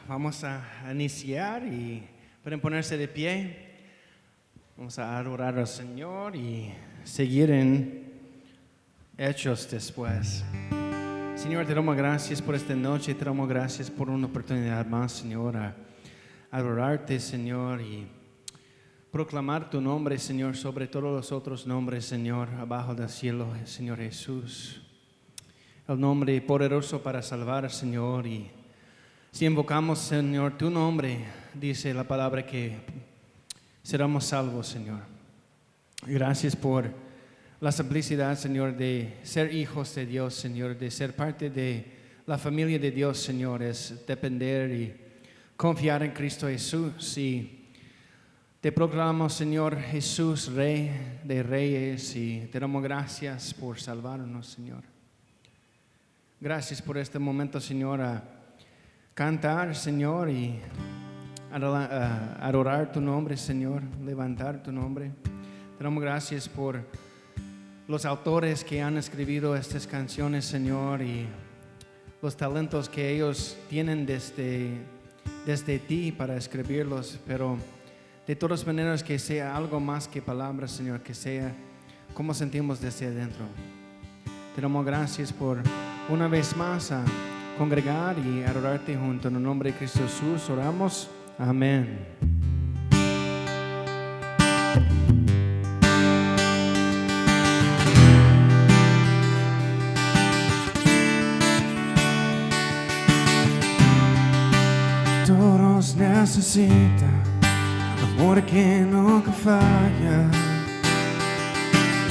Vamos a iniciar y pueden ponerse de pie. Vamos a adorar al Señor y seguir en Hechos después. Señor, te damos gracias por esta noche, te damos gracias por una oportunidad más, Señor, a adorarte, Señor, y proclamar tu nombre, Señor, sobre todos los otros nombres, Señor, abajo del cielo, Señor Jesús. El nombre poderoso para salvar, Señor, y si invocamos, Señor, tu nombre, dice la palabra que seremos salvos, Señor. Gracias por la simplicidad, Señor, de ser hijos de Dios, Señor, de ser parte de la familia de Dios, Señor, es depender y confiar en Cristo Jesús. Y te proclamamos, Señor Jesús, Rey de Reyes, y te damos gracias por salvarnos, Señor. Gracias por este momento, Señor, a cantar, Señor, y adorar tu nombre, Señor, levantar tu nombre. Te damos gracias por los autores que han escrito estas canciones, Señor, y los talentos que ellos tienen desde ti para escribirlos, pero de todas maneras que sea algo más que palabras, Señor, que sea como sentimos desde adentro. Te damos gracias por una vez más a congregar y adorarte junto. En el nombre de Cristo Jesús oramos. Amén. Todos necesitan amor que nunca falla,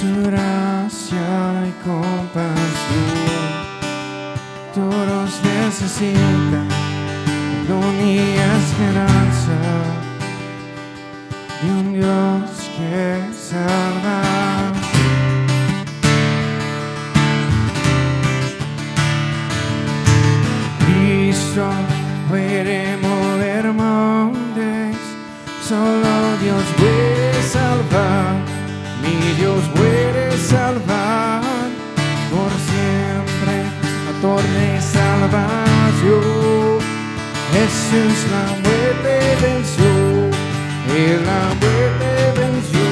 tu gracia y compasión. Todos necesitan perdón y esperanza de un Dios que salva. Cristo puede mover montes, solo Dios puede salvar, mi Dios puede salvar por siempre, autor de salvación. Jesús la muerte venció, Él la muerte venció.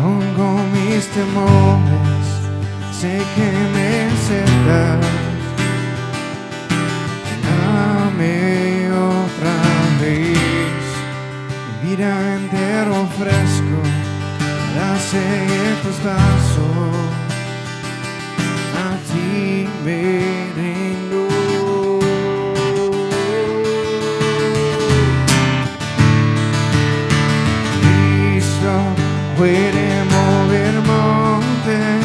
Aún con mis temores, sé que me acercas. Dame otra vez, mi vida entera ofrezco para seguir tus pasos, a ti me rindo. Cristo puede mover montes,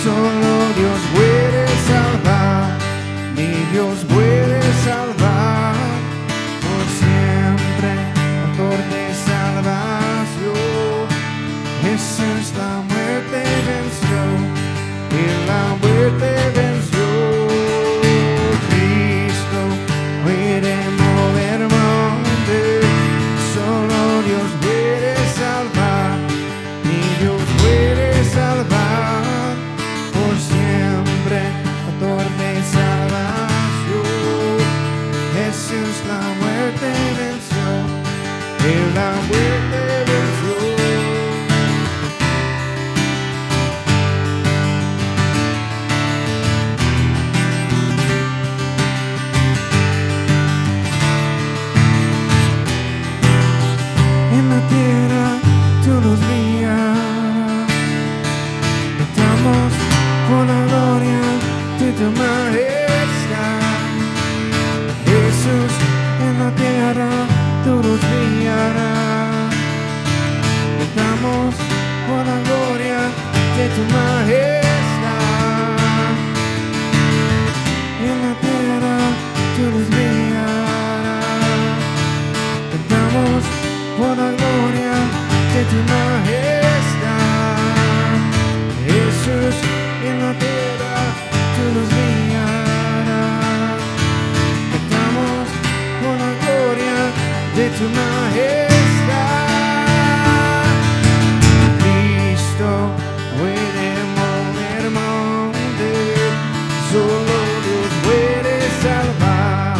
solo Dios puede salvar, mi Dios puede salvar por siempre, autor de salvación. Jesús la muerte venció, Él la muerte venció. Cristo puede mover montes, solo Dios puede salvar, mi Dios puede salvar por siempre, autor de salvación. Jesús la muerte venció, Él la muerte venció. En la tierra todos brillan, cantamos por la gloria de tu majestad. Jesús, en la tierra todos brillarán, cantamos por la gloria de tu majestad. En la tierra todos brillarán, cantamos por la gloria de tu majestad. Jesús, en la tierra todos brillarán, cantamos por la gloria de tu majestad. Cristo puede mover montes, solo Dios puede salvar,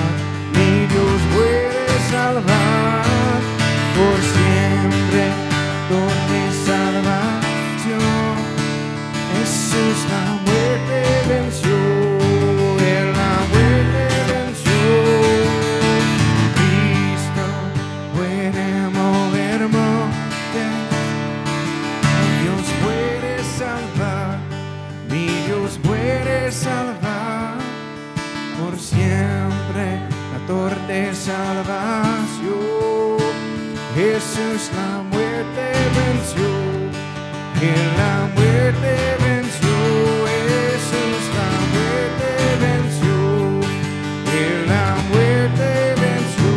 mi Dios puede salvar, por siempre donde salvación. Jesús la muerte venció, Él la muerte venció. Cristo puede mover montes, Dios puede salvar, mi Dios puede salvar, por siempre dador de salvación. Jesús la muerte venció, Él la muerte venció. Jesús la muerte venció, Él la muerte venció.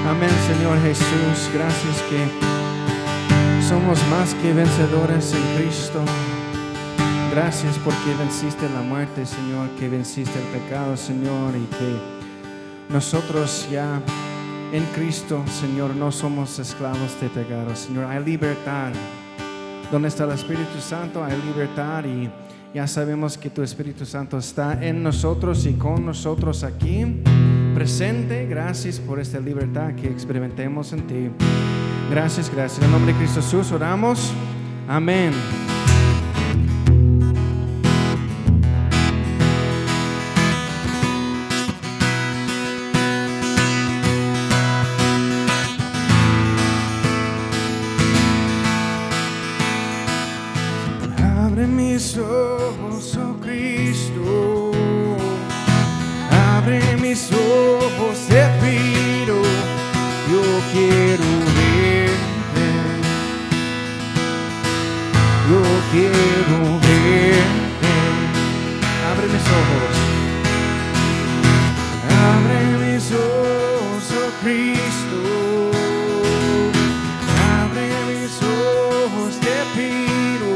Amén, Señor Jesús. Gracias que somos más que vencedores en Cristo. Gracias porque venciste la muerte, Señor, que venciste el pecado, Señor, y que nosotros ya en Cristo, Señor, no somos esclavos de pecado, Señor. Hay libertad. Donde está el Espíritu Santo hay libertad, y ya sabemos que tu Espíritu Santo está en nosotros y con nosotros aquí, presente. Gracias por esta libertad que experimentemos en ti. Gracias, gracias. En el nombre de Cristo Jesús oramos. Amén. Abre mis ojos, oh Cristo, abre mis ojos, te pido, yo quiero verte, yo quiero verte. Abre mis ojos, abre mis ojos, oh Cristo, abre mis ojos, te pido,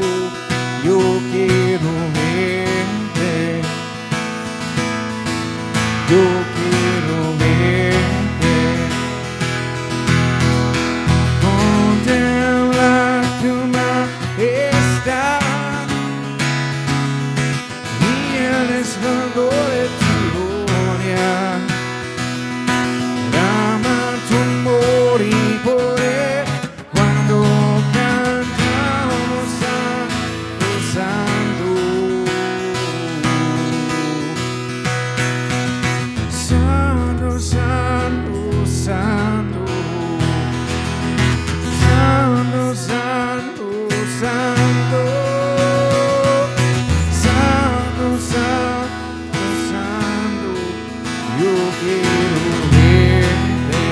yo quiero verte, yo quiero verte, contemplar tu majestad y el resplandor de tu gloria, derrama tu amor y poder cuando cantamos Santo, Santo, Santo, Santo, Santo, Santo, Santo, Santo, Santo, Santo, yo quiero verte.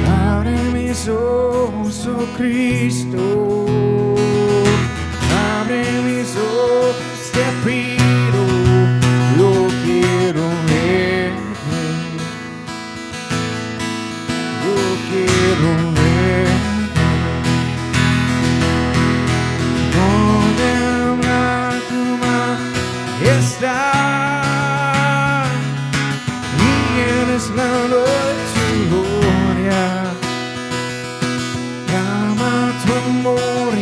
Abre mis ojos, oh Cristo, abre mis ojos, te pido, yo quiero verte, yo quiero verte, contemplar tu majestad y el resplandor de tu gloria. Llama tu amor y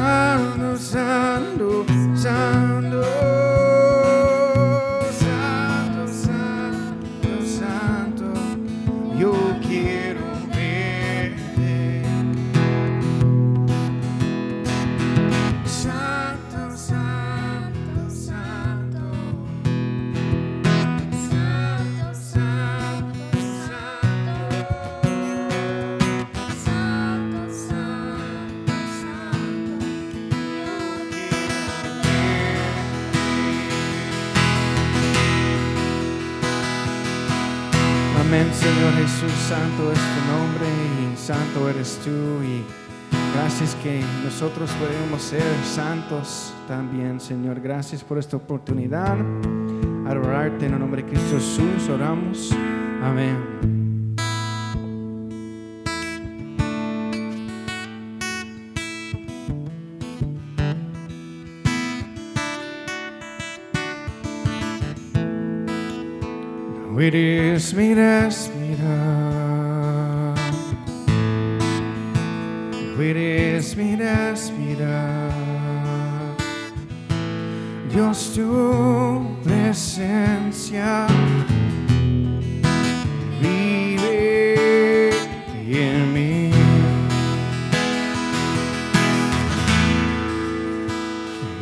Santo, santo, santo, santo, santo, santo, yo quiero verte. Santo, santo, santo, santo, santo, santo, santo, santo, santo, yo quiero verte. Amén, Señor Jesús, santo es tu nombre y santo eres tú, y gracias que nosotros podemos ser santos también, Señor. Gracias por esta oportunidad. Adorarte en el nombre de Cristo Jesús, oramos. Amén. Tú eres mi respirar. Tú eres mi respirar. Dios, tu presencia vive en mí.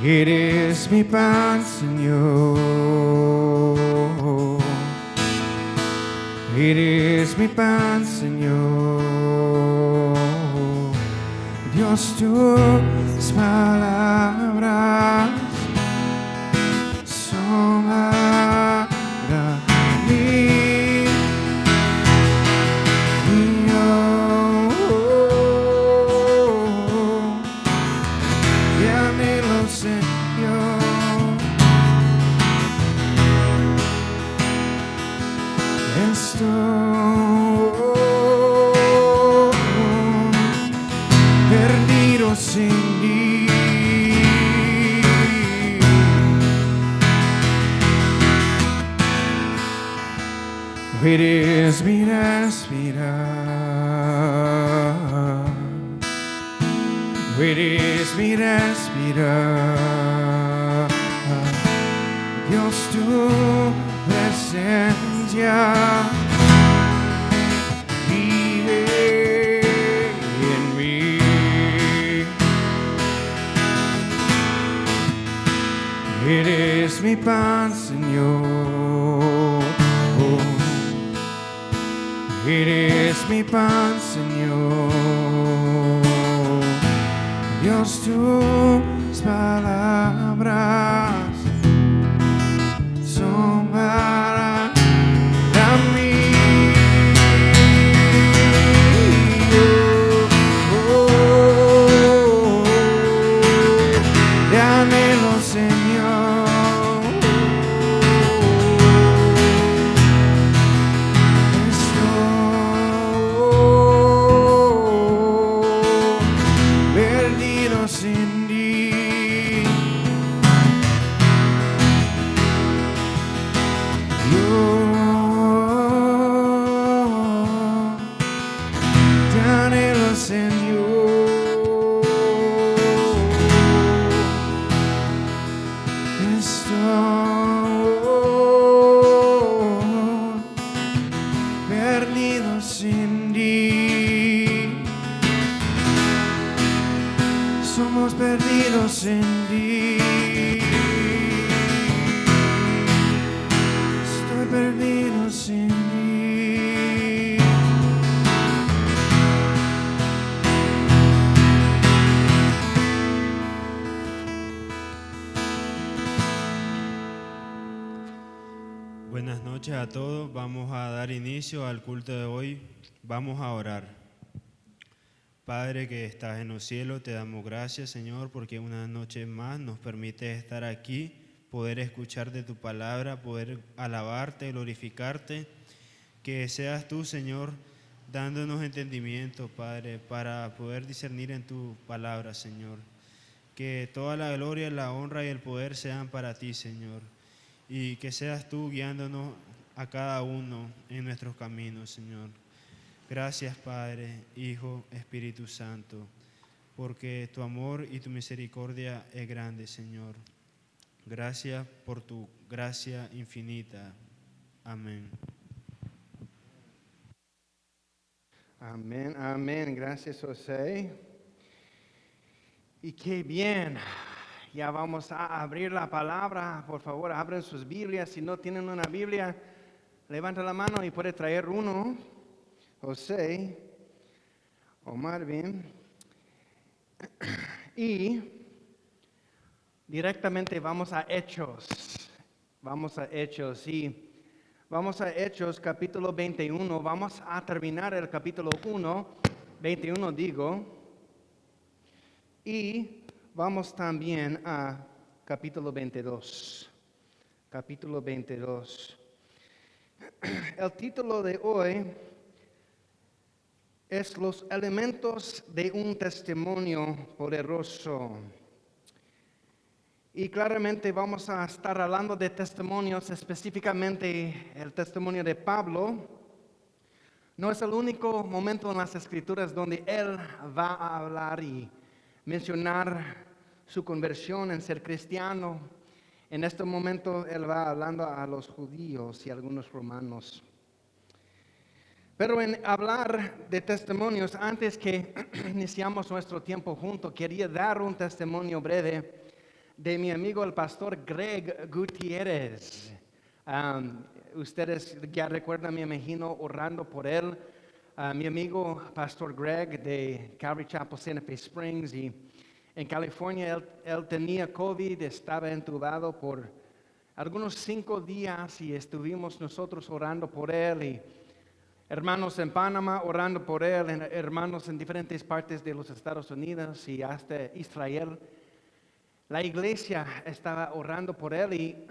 Eres mi pan, Señor. Eres mi pan, Señor. Dios, tus palabras son para mí. Y anhelo, Señor, estoy perdido sin ti. Eres mi respirar. Eres mi respirar. Dios, tu presencia vive en mí. Eres mi pan, Señor. Eres mi pan, Señor. Dios, tus palabras son para mí. Te anhelo, Señor. Estoy perdido sin ti. Te anhelo, Señor. Estoy perdido sin ti. Somos perdidos en ti. Estoy perdido sin ti. Buenas noches a todos. Vamos a dar inicio al culto de hoy. Vamos a orar. Padre que estás en los cielos, te damos gracias, Señor, porque una noche más nos permite estar aquí, poder escuchar de tu palabra, poder alabarte, glorificarte. Que seas tú, Señor, dándonos entendimiento, Padre, para poder discernir en tu palabra, Señor. Que toda la gloria, la honra y el poder sean para ti, Señor. Y que seas tú guiándonos a cada uno en nuestros caminos, Señor. Gracias, Padre, Hijo, Espíritu Santo. porque tu amor y tu misericordia es grande, Señor. Gracias por tu gracia infinita. Amén. Amén, amén. Gracias, José. Y qué bien. Ya vamos a abrir la palabra. Por favor, abren sus Biblias. Si no tienen una Biblia, levanta la mano y puede traer uno. José o Marvin. Y directamente vamos a Hechos. Vamos a Hechos. Y vamos a Hechos capítulo 21. Vamos a terminar el capítulo 21 digo. Y vamos también a capítulo 22. Capítulo 22. El título de hoy es Los elementos de un testimonio poderoso. Y claramente vamos a estar hablando de testimonios, específicamente el testimonio de Pablo. No es el único momento en las Escrituras donde él va a hablar y mencionar su conversión en ser cristiano. En este momento él va hablando a los judíos y a algunos romanos. Pero en hablar de testimonios, antes que iniciamos nuestro tiempo juntos, quería dar un testimonio breve de mi amigo el pastor Greg Gutiérrez. Ustedes ya recuerdan, me imagino, orando por él. Mi amigo pastor Greg de Calvary Chapel Santa Fe Springs, y en California él tenía COVID, estaba entubado por algunos 5 días y estuvimos nosotros orando por él, y hermanos en Panamá orando por él, hermanos en diferentes partes de los Estados Unidos y hasta Israel. La iglesia estaba orando por él y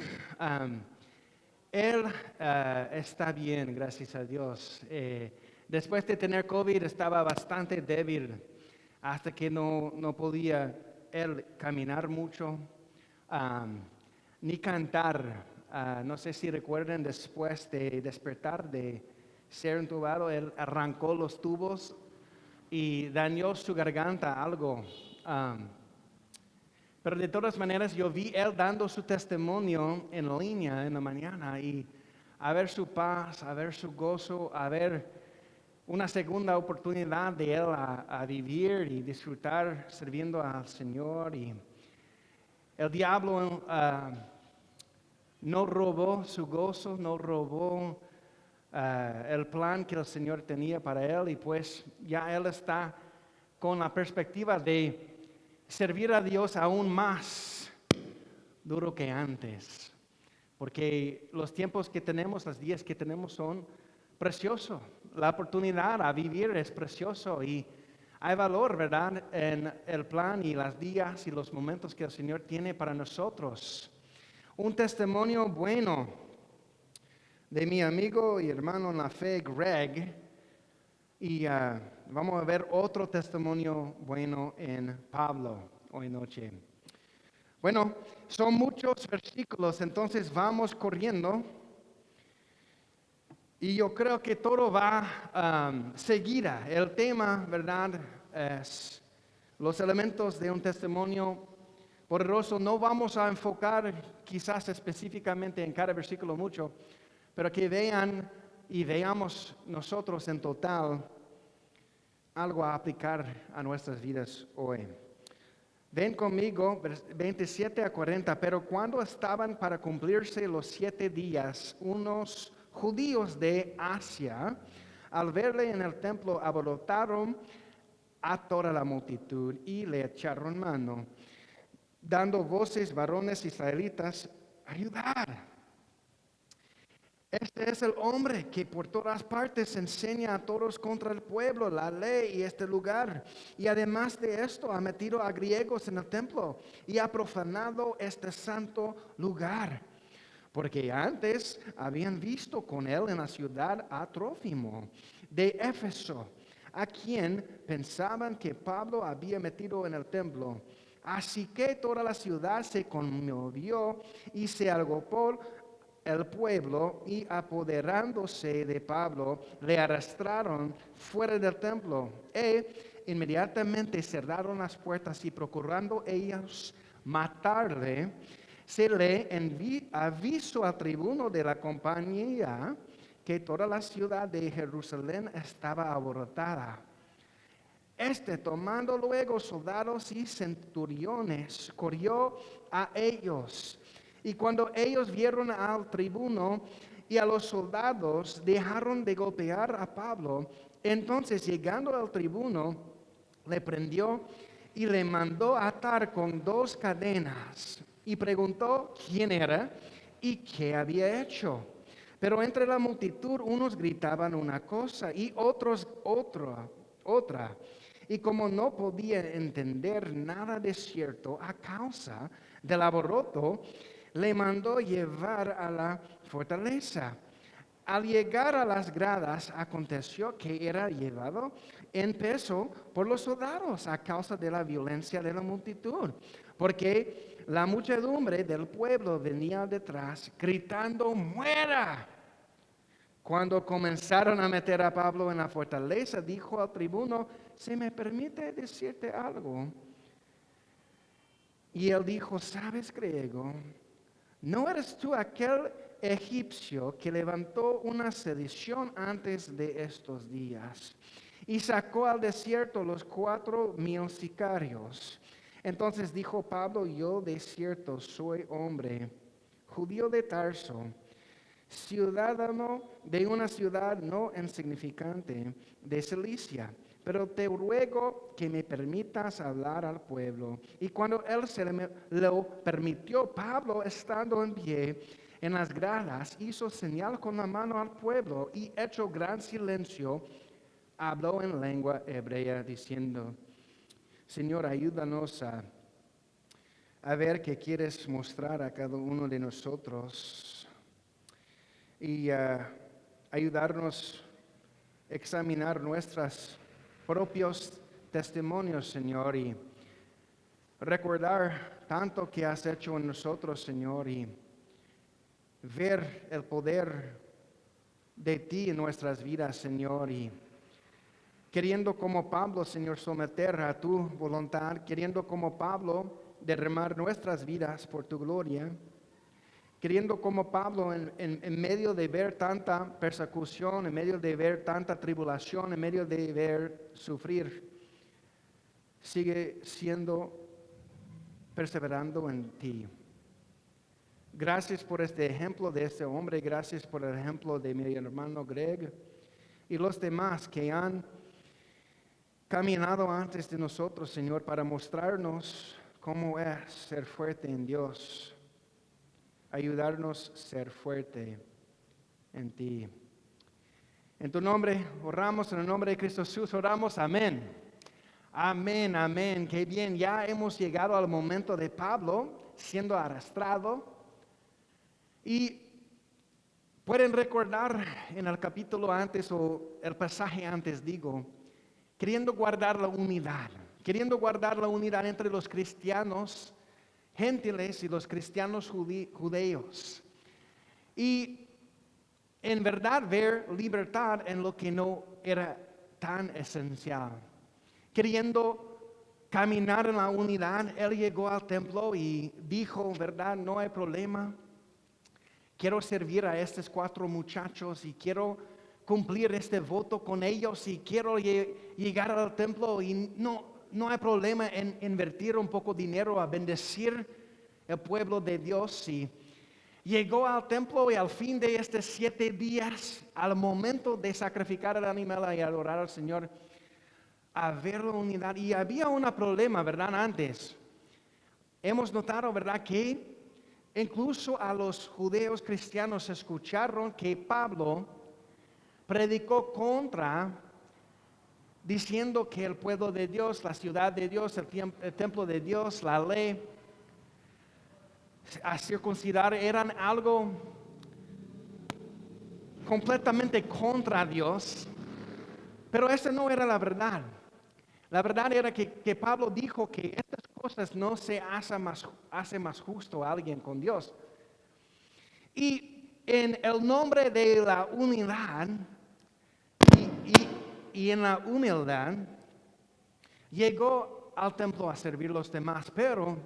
él está bien, gracias a Dios. Después de tener COVID estaba bastante débil hasta que no podía él caminar mucho ni cantar. No sé si recuerdan, después de despertar de ser entubado, él arrancó los tubos y dañó su garganta algo. Pero de todas maneras yo vi él dando su testimonio en línea en la mañana, y a ver su paz, a ver su gozo, a ver una segunda oportunidad de él a vivir y disfrutar sirviendo al Señor. Y el diablo no robó su gozo, no robó el plan que el Señor tenía para él, y pues ya él está con la perspectiva de servir a Dios aún más duro que antes, porque los tiempos que tenemos, los días que tenemos son preciosos. La oportunidad a vivir es precioso y hay valor, ¿verdad?, en el plan y los días y los momentos que el Señor tiene para nosotros. Un testimonio bueno de mi amigo y hermano en la fe, Greg, y vamos a ver otro testimonio bueno en Pablo hoy noche. Bueno, son muchos versículos, entonces vamos corriendo. Y yo creo que todo va seguida. El tema, ¿verdad?, es los elementos de un testimonio poderoso. No vamos a enfocar quizás específicamente en cada versículo mucho, pero que vean y veamos nosotros en total algo a aplicar a nuestras vidas hoy. Ven conmigo, 27 a 40. Pero cuando estaban para cumplirse los 7 días, unos judíos de Asia, al verle en el templo, alborotaron a toda la multitud y le echaron mano, dando voces: varones israelitas, ayudar. Este es el hombre que por todas partes enseña a todos contra el pueblo, la ley y este lugar. Y además de esto, ha metido a griegos en el templo y ha profanado este santo lugar. Porque antes habían visto con él en la ciudad a Trófimo de Éfeso, a quien pensaban que Pablo había metido en el templo. Así que toda la ciudad se conmovió y se agolpó el pueblo, y apoderándose de Pablo, le arrastraron fuera del templo. inmediatamente cerraron las puertas y procurando ellos matarle, se le avisó al tribuno de la compañía que toda la ciudad de Jerusalén estaba alborotada. Tomando luego soldados y centuriones, corrió a ellos. Y cuando ellos vieron al tribuno y a los soldados, dejaron de golpear a Pablo. Entonces, llegando al tribuno, le prendió y le mandó atar con 2 cadenas. Y preguntó quién era y qué había hecho. Pero entre la multitud unos gritaban una cosa y otros otra. Y como no podía entender nada de cierto a causa del alboroto, le mandó llevar a la fortaleza. Al llegar a las gradas, aconteció que era llevado en peso por los soldados a causa de la violencia de la multitud, porque la muchedumbre del pueblo venía detrás gritando: ¡muera! Cuando comenzaron a meter a Pablo en la fortaleza, dijo al tribuno: ¿se me permite decirte algo? Y él dijo: ¿sabes griego? ¿No eres tú aquel egipcio que levantó una sedición antes de estos días y sacó al desierto los 4,000 sicarios? Entonces dijo Pablo: yo de cierto soy hombre judío de Tarso, ciudadano de una ciudad no insignificante de Cilicia, pero te ruego que me permitas hablar al pueblo. Y cuando él lo permitió, Pablo, estando en pie en las gradas, hizo señal con la mano al pueblo y, hecho gran silencio, habló en lengua hebrea diciendo: Señor, ayúdanos a ver qué quieres mostrar a cada uno de nosotros y ayudarnos a examinar nuestros propios testimonios, Señor, y recordar tanto que has hecho en nosotros, Señor, y ver el poder de ti en nuestras vidas, Señor, y queriendo como Pablo, Señor, someter a tu voluntad, queriendo como Pablo derramar nuestras vidas por tu gloria, queriendo como Pablo en medio de ver tanta persecución, en medio de ver tanta tribulación, en medio de ver sufrir, sigue perseverando en ti. Gracias por este ejemplo de este hombre, gracias por el ejemplo de mi hermano Greg y los demás que han caminado antes de nosotros, Señor, para mostrarnos cómo es ser fuerte en Dios. Ayudarnos a ser fuerte en ti. En tu nombre oramos, en el nombre de Cristo Jesús oramos, amén. Amén, amén. Qué bien, ya hemos llegado al momento de Pablo siendo arrastrado. Y pueden recordar en el capítulo antes o el pasaje antes, queriendo guardar la unidad entre los cristianos gentiles y los cristianos judíos. Y en verdad ver libertad en lo que no era tan esencial. Queriendo caminar en la unidad, él llegó al templo y dijo: verdad, no hay problema. Quiero servir a estos 4 muchachos y quiero cumplir este voto con ellos y quiero llegar al templo y no hay problema en invertir un poco de dinero a bendecir el pueblo de Dios. Y llegó al templo y al fin de estos 7 días, al momento de sacrificar el animal y adorar al Señor, a ver la unidad. Y había un problema, ¿verdad? Antes hemos notado, ¿verdad?, que incluso a los judíos cristianos escucharon que Pablo predicó diciendo que el pueblo de Dios, la ciudad de Dios, el templo de Dios, la ley, a circuncidar eran algo completamente contra Dios. Pero esa no era la verdad. La verdad era que Pablo dijo que estas cosas no se hace más justo a alguien con Dios. Y en el nombre de la unidad y en la humildad, llegó al templo a servir a los demás, pero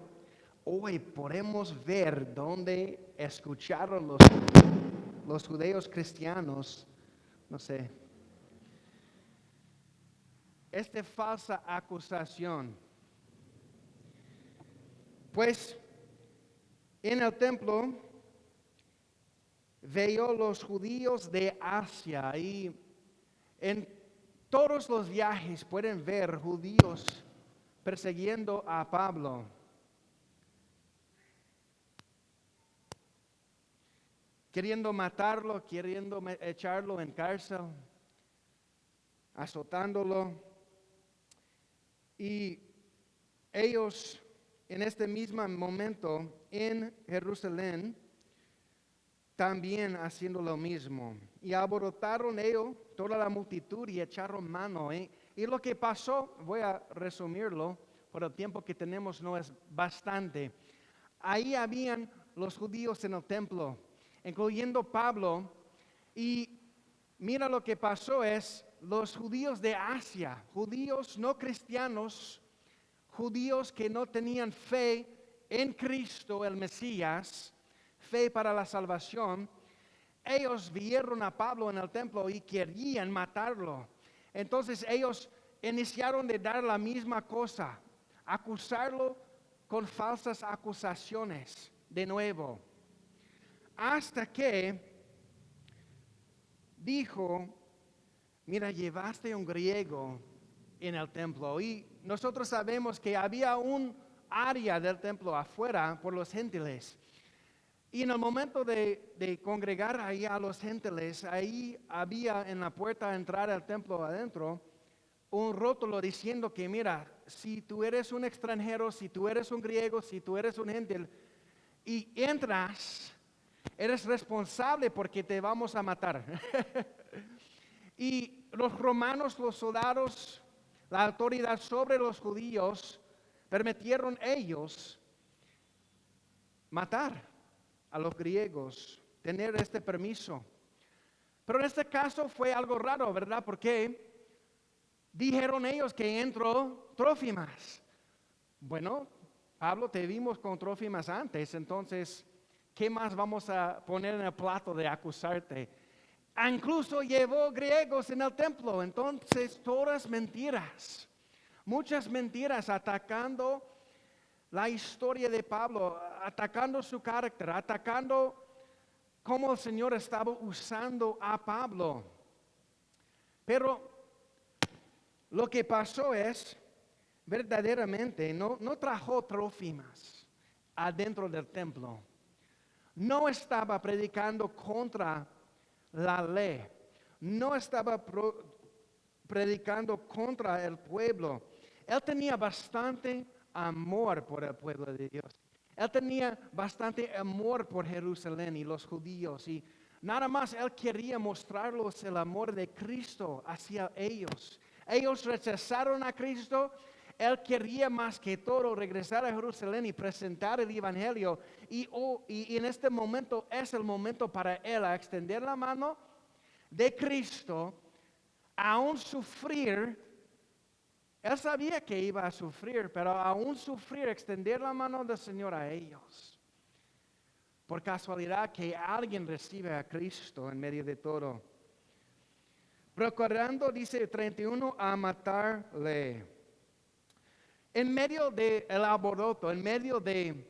hoy podemos ver dónde escucharon los judíos cristianos, no sé, esta falsa acusación. Pues en el templo veo los judíos de Asia y en todos los viajes pueden ver judíos persiguiendo a Pablo. Queriendo matarlo, queriendo echarlo en cárcel, azotándolo. Y ellos en este mismo momento en Jerusalén también haciendo lo mismo. Y alborotaron ellos toda la multitud y echaron mano. Y lo que pasó, voy a resumirlo, por el tiempo que tenemos no es bastante. Ahí habían los judíos en el templo, incluyendo Pablo. Y mira lo que pasó es, los judíos de Asia, judíos no cristianos, judíos que no tenían fe en Cristo el Mesías, fe para la salvación, ellos vieron a Pablo en el templo y querían matarlo. Entonces ellos iniciaron de dar la misma cosa, acusarlo con falsas acusaciones de nuevo. Hasta que dijo, mira, llevaste un griego en el templo. Y nosotros sabemos que había un área del templo afuera por los gentiles. Y en el momento de congregar ahí a los gentiles, ahí había en la puerta de entrar al templo adentro un rótulo diciendo que mira, si tú eres un extranjero, si tú eres un griego, si tú eres un gentil y entras, eres responsable porque te vamos a matar. Y los romanos, los soldados, la autoridad sobre los judíos, permitieron ellos matar a los griegos, tener este permiso. Pero en este caso fue algo raro, ¿verdad? Porque dijeron ellos que entró Trófimas. Bueno, Pablo, te vimos con Trófimas antes, entonces, ¿qué más vamos a poner en el plato de acusarte? Incluso llevó griegos en el templo, entonces todas mentiras, muchas mentiras atacando la historia de Pablo, atacando su carácter, atacando cómo el Señor estaba usando a Pablo. Pero lo que pasó es, verdaderamente, no trajo Trófimas adentro del templo. No estaba predicando contra la ley. No estaba predicando contra el pueblo. Él tenía bastante amor por el pueblo de Dios. Él tenía bastante amor por Jerusalén y los judíos. Y nada más él quería mostrarles el amor de Cristo hacia ellos. Ellos rechazaron a Cristo. Él quería más que todo regresar a Jerusalén y presentar el Evangelio. Y en este momento es el momento para él a extender la mano de Cristo, aún sufrir. Él sabía que iba a sufrir, pero aún sufrir, extender la mano del Señor a ellos. Por casualidad que alguien recibe a Cristo en medio de todo. Procurando, dice 31, a matarle. En medio del alboroto, en medio de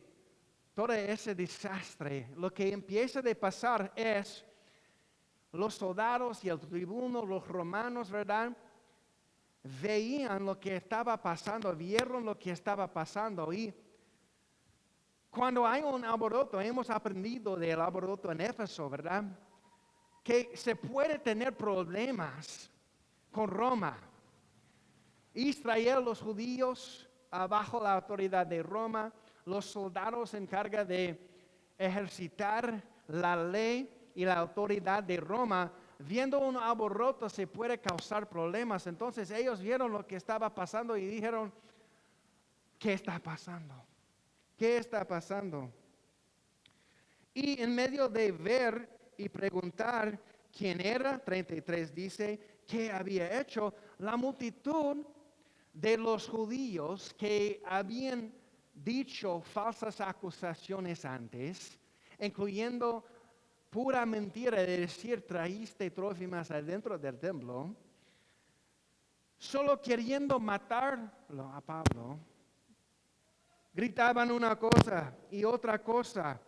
todo ese desastre, lo que empieza a pasar es los soldados y el tribuno, los romanos, ¿verdad? Veían lo que estaba pasando, vieron lo que estaba pasando. Y cuando hay un alboroto, hemos aprendido del alboroto en Éfeso, ¿verdad? Que se puede tener problemas con Roma. Israel, los judíos, bajo la autoridad de Roma, los soldados se encargan de ejercitar la ley y la autoridad de Roma. Viendo un alboroto se puede causar problemas. Entonces ellos vieron lo que estaba pasando y dijeron, ¿qué está pasando? ¿Qué está pasando? Y en medio de ver y preguntar quién era, 33 dice, qué había hecho, la multitud de los judíos que habían dicho falsas acusaciones antes, incluyendo pura mentira de decir trajiste Trófimas adentro del templo, solo queriendo matarlo a Pablo, gritaban una cosa y otra cosa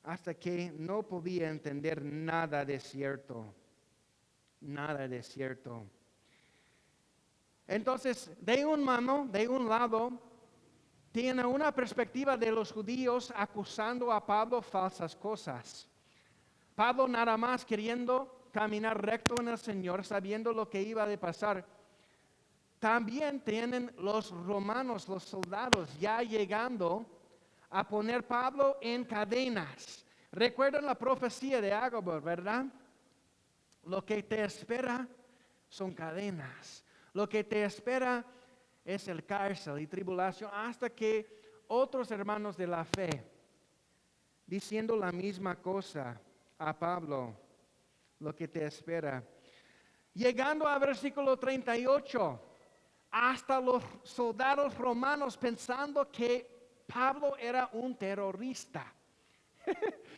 hasta que no podía entender nada de cierto. Nada de cierto. Entonces, de un lado, tiene una perspectiva de los judíos acusando a Pablo falsas cosas. Pablo nada más queriendo caminar recto en el Señor, sabiendo lo que iba a pasar. También tienen los romanos, los soldados, ya llegando a poner Pablo en cadenas. Recuerdan la profecía de Agabo, ¿verdad? Lo que te espera son cadenas. Lo que te espera es el cárcel y tribulación hasta que otros hermanos de la fe, diciendo la misma cosa a Pablo, lo que te espera. Llegando a versículo 38, hasta los soldados romanos pensando que Pablo era un terrorista.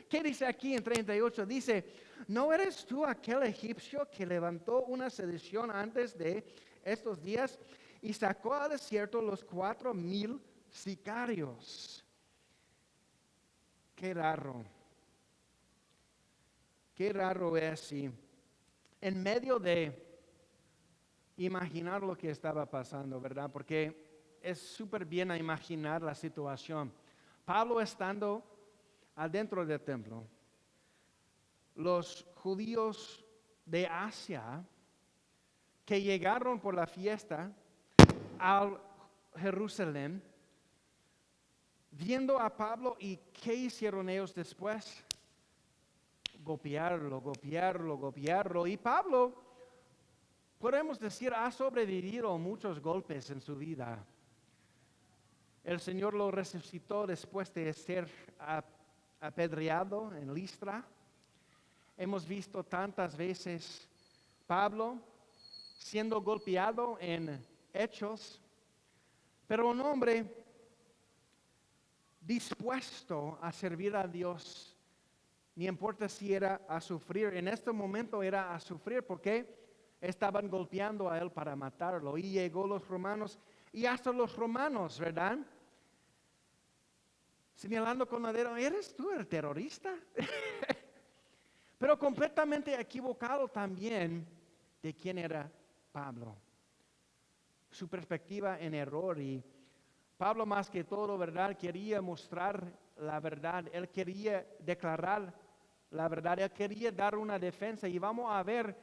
¿Qué dice aquí en 38? Dice, ¿no eres tú aquel egipcio que levantó una sedición antes de estos días y sacó al desierto los 4,000 sicarios? Qué raro. Qué raro es si en medio de imaginar lo que estaba pasando, ¿verdad? Porque es súper bien a imaginar la situación. Pablo estando adentro del templo, los judíos de Asia que llegaron por la fiesta a Jerusalén, viendo a Pablo, y ¿qué hicieron ellos después? Golpearlo. Y Pablo, podemos decir, ha sobrevivido a muchos golpes en su vida. El Señor lo resucitó después de ser apedreado en Listra. Hemos visto tantas veces Pablo siendo golpeado en Hechos, pero un hombre dispuesto a servir a Dios, ni importa si era a sufrir. En este momento era a sufrir porque estaban golpeando a él para matarlo. Y llegó los romanos, y hasta los romanos, ¿verdad? Señalando con la dedo, ¿eres tú el terrorista? Pero completamente equivocado también de quién era Pablo. Su perspectiva en error. Y Pablo más que todo, ¿verdad? Quería mostrar la verdad. Él quería declarar la verdad. Él quería dar una defensa. Y vamos a ver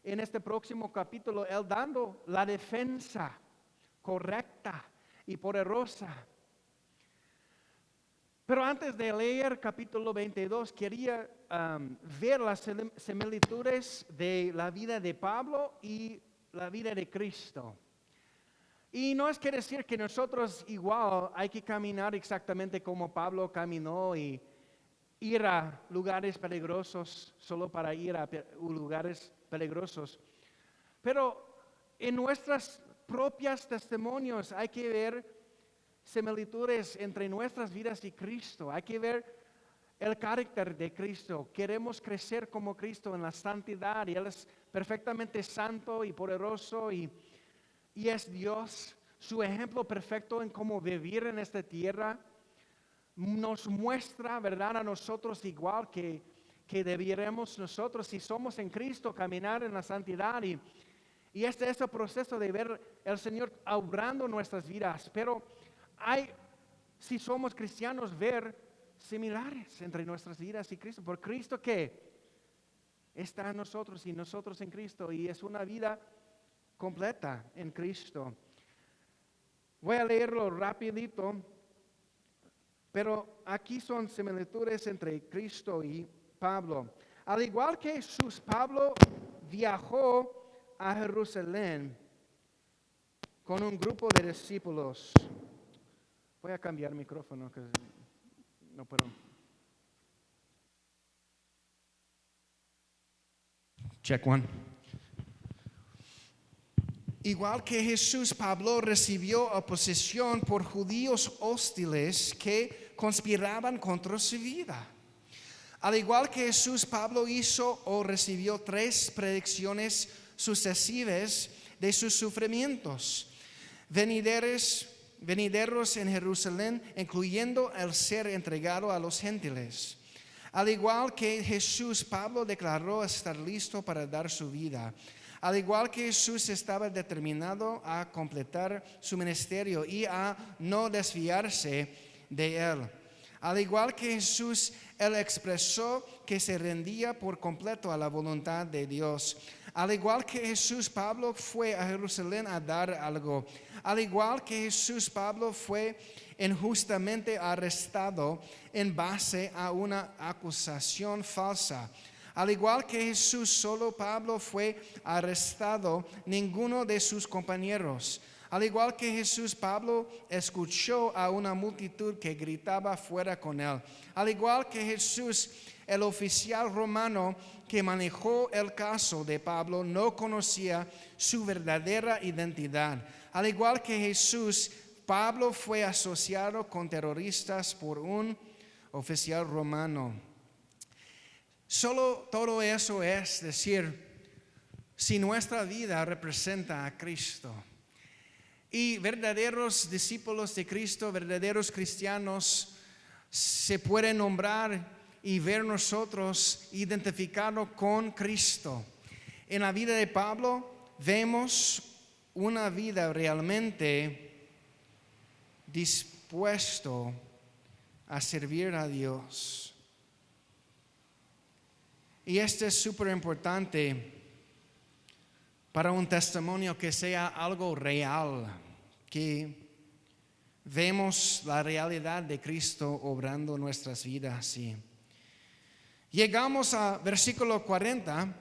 en este próximo capítulo, él dando la defensa correcta y poderosa. Pero antes de leer capítulo 22, quería ver las similitudes de la vida de Pablo y la vida de Cristo. Y no es que decir que nosotros igual hay que caminar exactamente como Pablo caminó y ir a lugares peligrosos solo para ir a lugares peligrosos. Pero en nuestras propias testimonios hay que ver similitudes entre nuestras vidas y Cristo. Hay que ver el carácter de Cristo. Queremos crecer como Cristo en la santidad, y Él es perfectamente santo y poderoso y es Dios. Su ejemplo perfecto en cómo vivir en esta tierra nos muestra, ¿verdad?, a nosotros igual que debiéramos nosotros, si somos en Cristo, caminar en la santidad. Y este es el proceso de ver el Señor obrando nuestras vidas. Pero si somos cristianos, ver similares entre nuestras vidas y Cristo. Por Cristo que está en nosotros y nosotros en Cristo. Y es una vida completa en Cristo. Voy a leerlo rapidito. Pero aquí son similitudes entre Cristo y Pablo. Al igual que Jesús, Pablo viajó a Jerusalén con un grupo de discípulos. Voy a cambiar el micrófono, que no puedo. Check one. Igual que Jesús, Pablo recibió oposición por judíos hostiles que conspiraban contra su vida. Al igual que Jesús, Pablo hizo o recibió 3 predicciones sucesivas de sus sufrimientos venideros en Jerusalén, incluyendo el ser entregado a los gentiles. Al igual que Jesús, Pablo declaró estar listo para dar su vida. Al igual que Jesús estaba determinado a completar su ministerio y a no desviarse de él. Al igual que Jesús, él expresó que se rendía por completo a la voluntad de Dios. Al igual que Jesús, Pablo fue a Jerusalén a dar algo. Al igual que Jesús, Pablo fue injustamente arrestado en base a una acusación falsa. Al igual que Jesús, solo Pablo fue arrestado, ninguno de sus compañeros. Al igual que Jesús, Pablo escuchó a una multitud que gritaba fuera con él. Al igual que Jesús, el oficial romano que manejó el caso de Pablo no conocía su verdadera identidad. Al igual que Jesús, Pablo fue asociado con terroristas por un oficial romano. Solo todo eso es decir, si nuestra vida representa a Cristo y verdaderos discípulos de Cristo, verdaderos cristianos, se pueden nombrar y ver nosotros identificados con Cristo. En la vida de Pablo vemos una vida realmente dispuesto a servir a Dios. Y esto es súper importante para un testimonio que sea algo real, que vemos la realidad de Cristo obrando en nuestras vidas. Y llegamos a versículo 40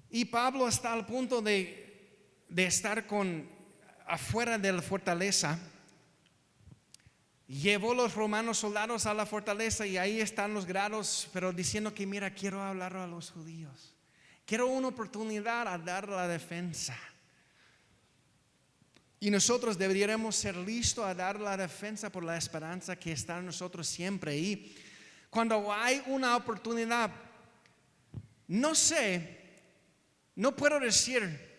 y Pablo está al punto de estar afuera de la fortaleza. Llevó los romanos soldados a la fortaleza y ahí están los grados, pero diciendo que mira, quiero hablar a los judíos. Quiero una oportunidad a dar la defensa. Y nosotros deberíamos ser listos a dar la defensa por la esperanza que está en nosotros siempre. Y cuando hay una oportunidad, no puedo decir,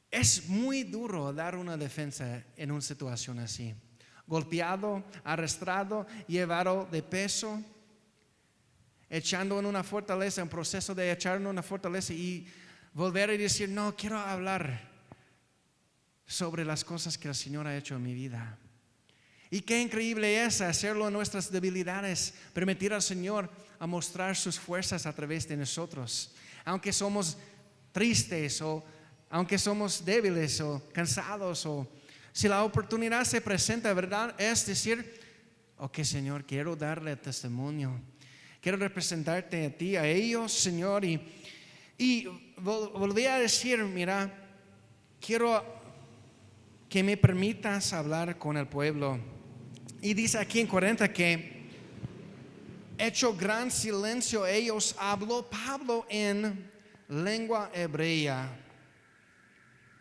es muy duro dar una defensa en una situación así. Golpeado, arrastrado, llevado de peso, echando en una fortaleza, un proceso de echar en una fortaleza y volver a decir, no, quiero hablar sobre las cosas que el Señor ha hecho en mi vida. Y qué increíble es hacerlo en nuestras debilidades, permitir al Señor a mostrar sus fuerzas a través de nosotros. Aunque somos tristes o aunque somos débiles o cansados, o si la oportunidad se presenta, ¿verdad? Es decir, ok, Señor, quiero darle testimonio. Quiero representarte a ti, a ellos, Señor. Y volví a decir, mira, quiero que me permitas hablar con el pueblo. Y dice aquí en 40 que hecho gran silencio ellos, habló Pablo en lengua hebrea,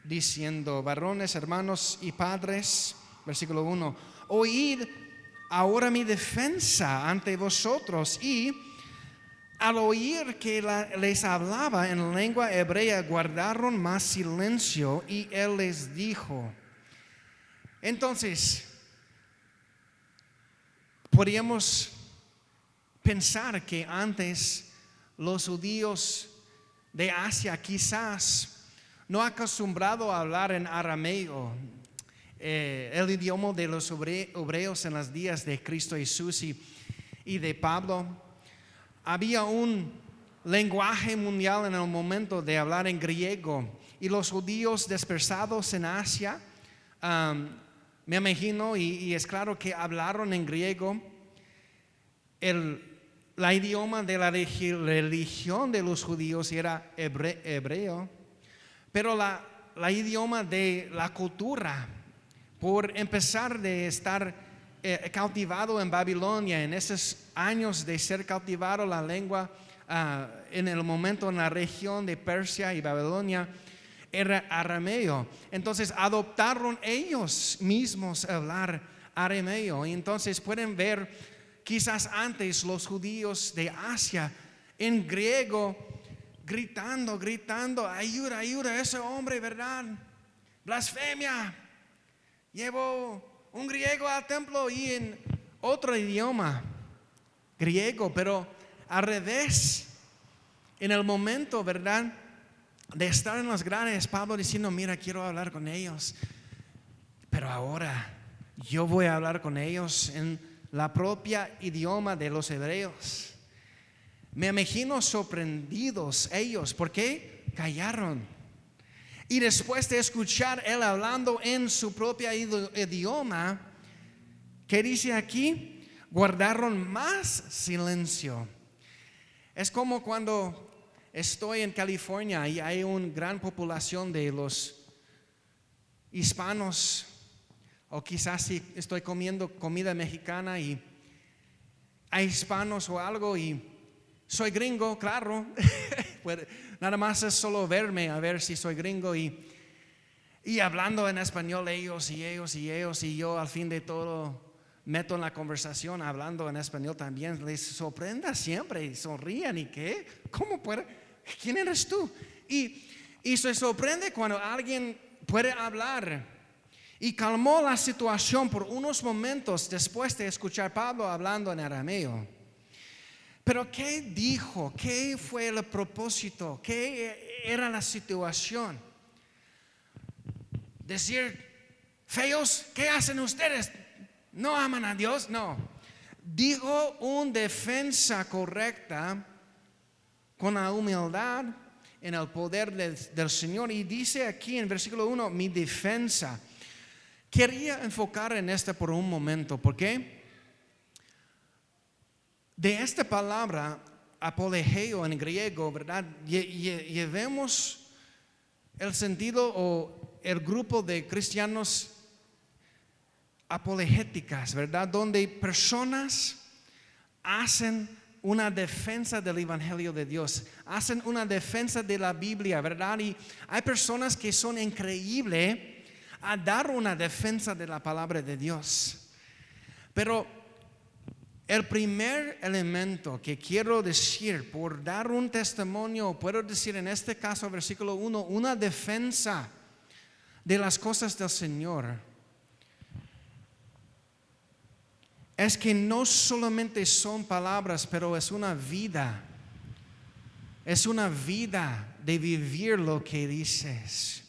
diciendo, varones, hermanos y padres, versículo 1, oíd ahora mi defensa ante vosotros. Y al oír que les hablaba en lengua hebrea, guardaron más silencio. Y él les dijo. Entonces, podríamos pensar que antes los judíos de Asia quizás no acostumbrado a hablar en arameo, el idioma de los hebreos en los días de Cristo Jesús y de Pablo. Había un lenguaje mundial en el momento de hablar en griego, y los judíos dispersados en Asia, me imagino, y es claro que hablaron en griego. La idioma de la religión de los judíos era hebreo, pero la idioma de la cultura, por empezar de estar cautivado en Babilonia, en esos años de ser cautivado, la lengua en el momento en la región de Persia y Babilonia era arameo. Entonces adoptaron ellos mismos hablar arameo. Y entonces pueden ver quizás antes los judíos de Asia en griego gritando, ayuda a ese hombre, ¿verdad? Blasfemia. Llevó un griego al templo y en otro idioma, griego, pero al revés. En el momento, ¿verdad?, de estar en los granes, Pablo diciendo, mira, quiero hablar con ellos, pero ahora yo voy a hablar con ellos en la propia idioma de los hebreos. Me imagino sorprendidos ellos, porque callaron. Y después de escuchar él hablando en su propio idioma, ¿qué dice aquí? Guardaron más silencio. Es como cuando estoy en California y hay una gran población de los hispanos, o quizás si estoy comiendo comida mexicana y hay hispanos o algo y soy gringo, claro. Nada más es solo verme a ver si soy gringo y hablando en español ellos y yo al fin de todo meto en la conversación hablando en español también. Les sorprenda siempre y sonríen y ¿qué? ¿Cómo puede? ¿Quién eres tú? Y se sorprende cuando alguien puede hablar. Y calmó la situación por unos momentos después de escuchar a Pablo hablando en arameo. Pero ¿qué dijo? ¿Qué fue el propósito? ¿Qué era la situación? Decir, feos, ¿qué hacen ustedes? ¿No aman a Dios? No. Dijo una defensa correcta con la humildad en el poder del Señor. Y dice aquí en versículo 1, mi defensa. Quería enfocar en esto por un momento, porque de esta palabra, apologeo en griego, ¿verdad? Llevemos el sentido o el grupo de cristianos apologéticas, ¿verdad? Donde personas hacen una defensa del Evangelio de Dios, hacen una defensa de la Biblia, ¿verdad? Y hay personas que son increíbles a dar una defensa de la palabra de Dios. Pero el primer elemento que quiero decir por dar un testimonio, puedo decir en este caso, versículo 1, una defensa de las cosas del Señor, es que no solamente son palabras, pero es una vida. Es una vida de vivir lo que dices,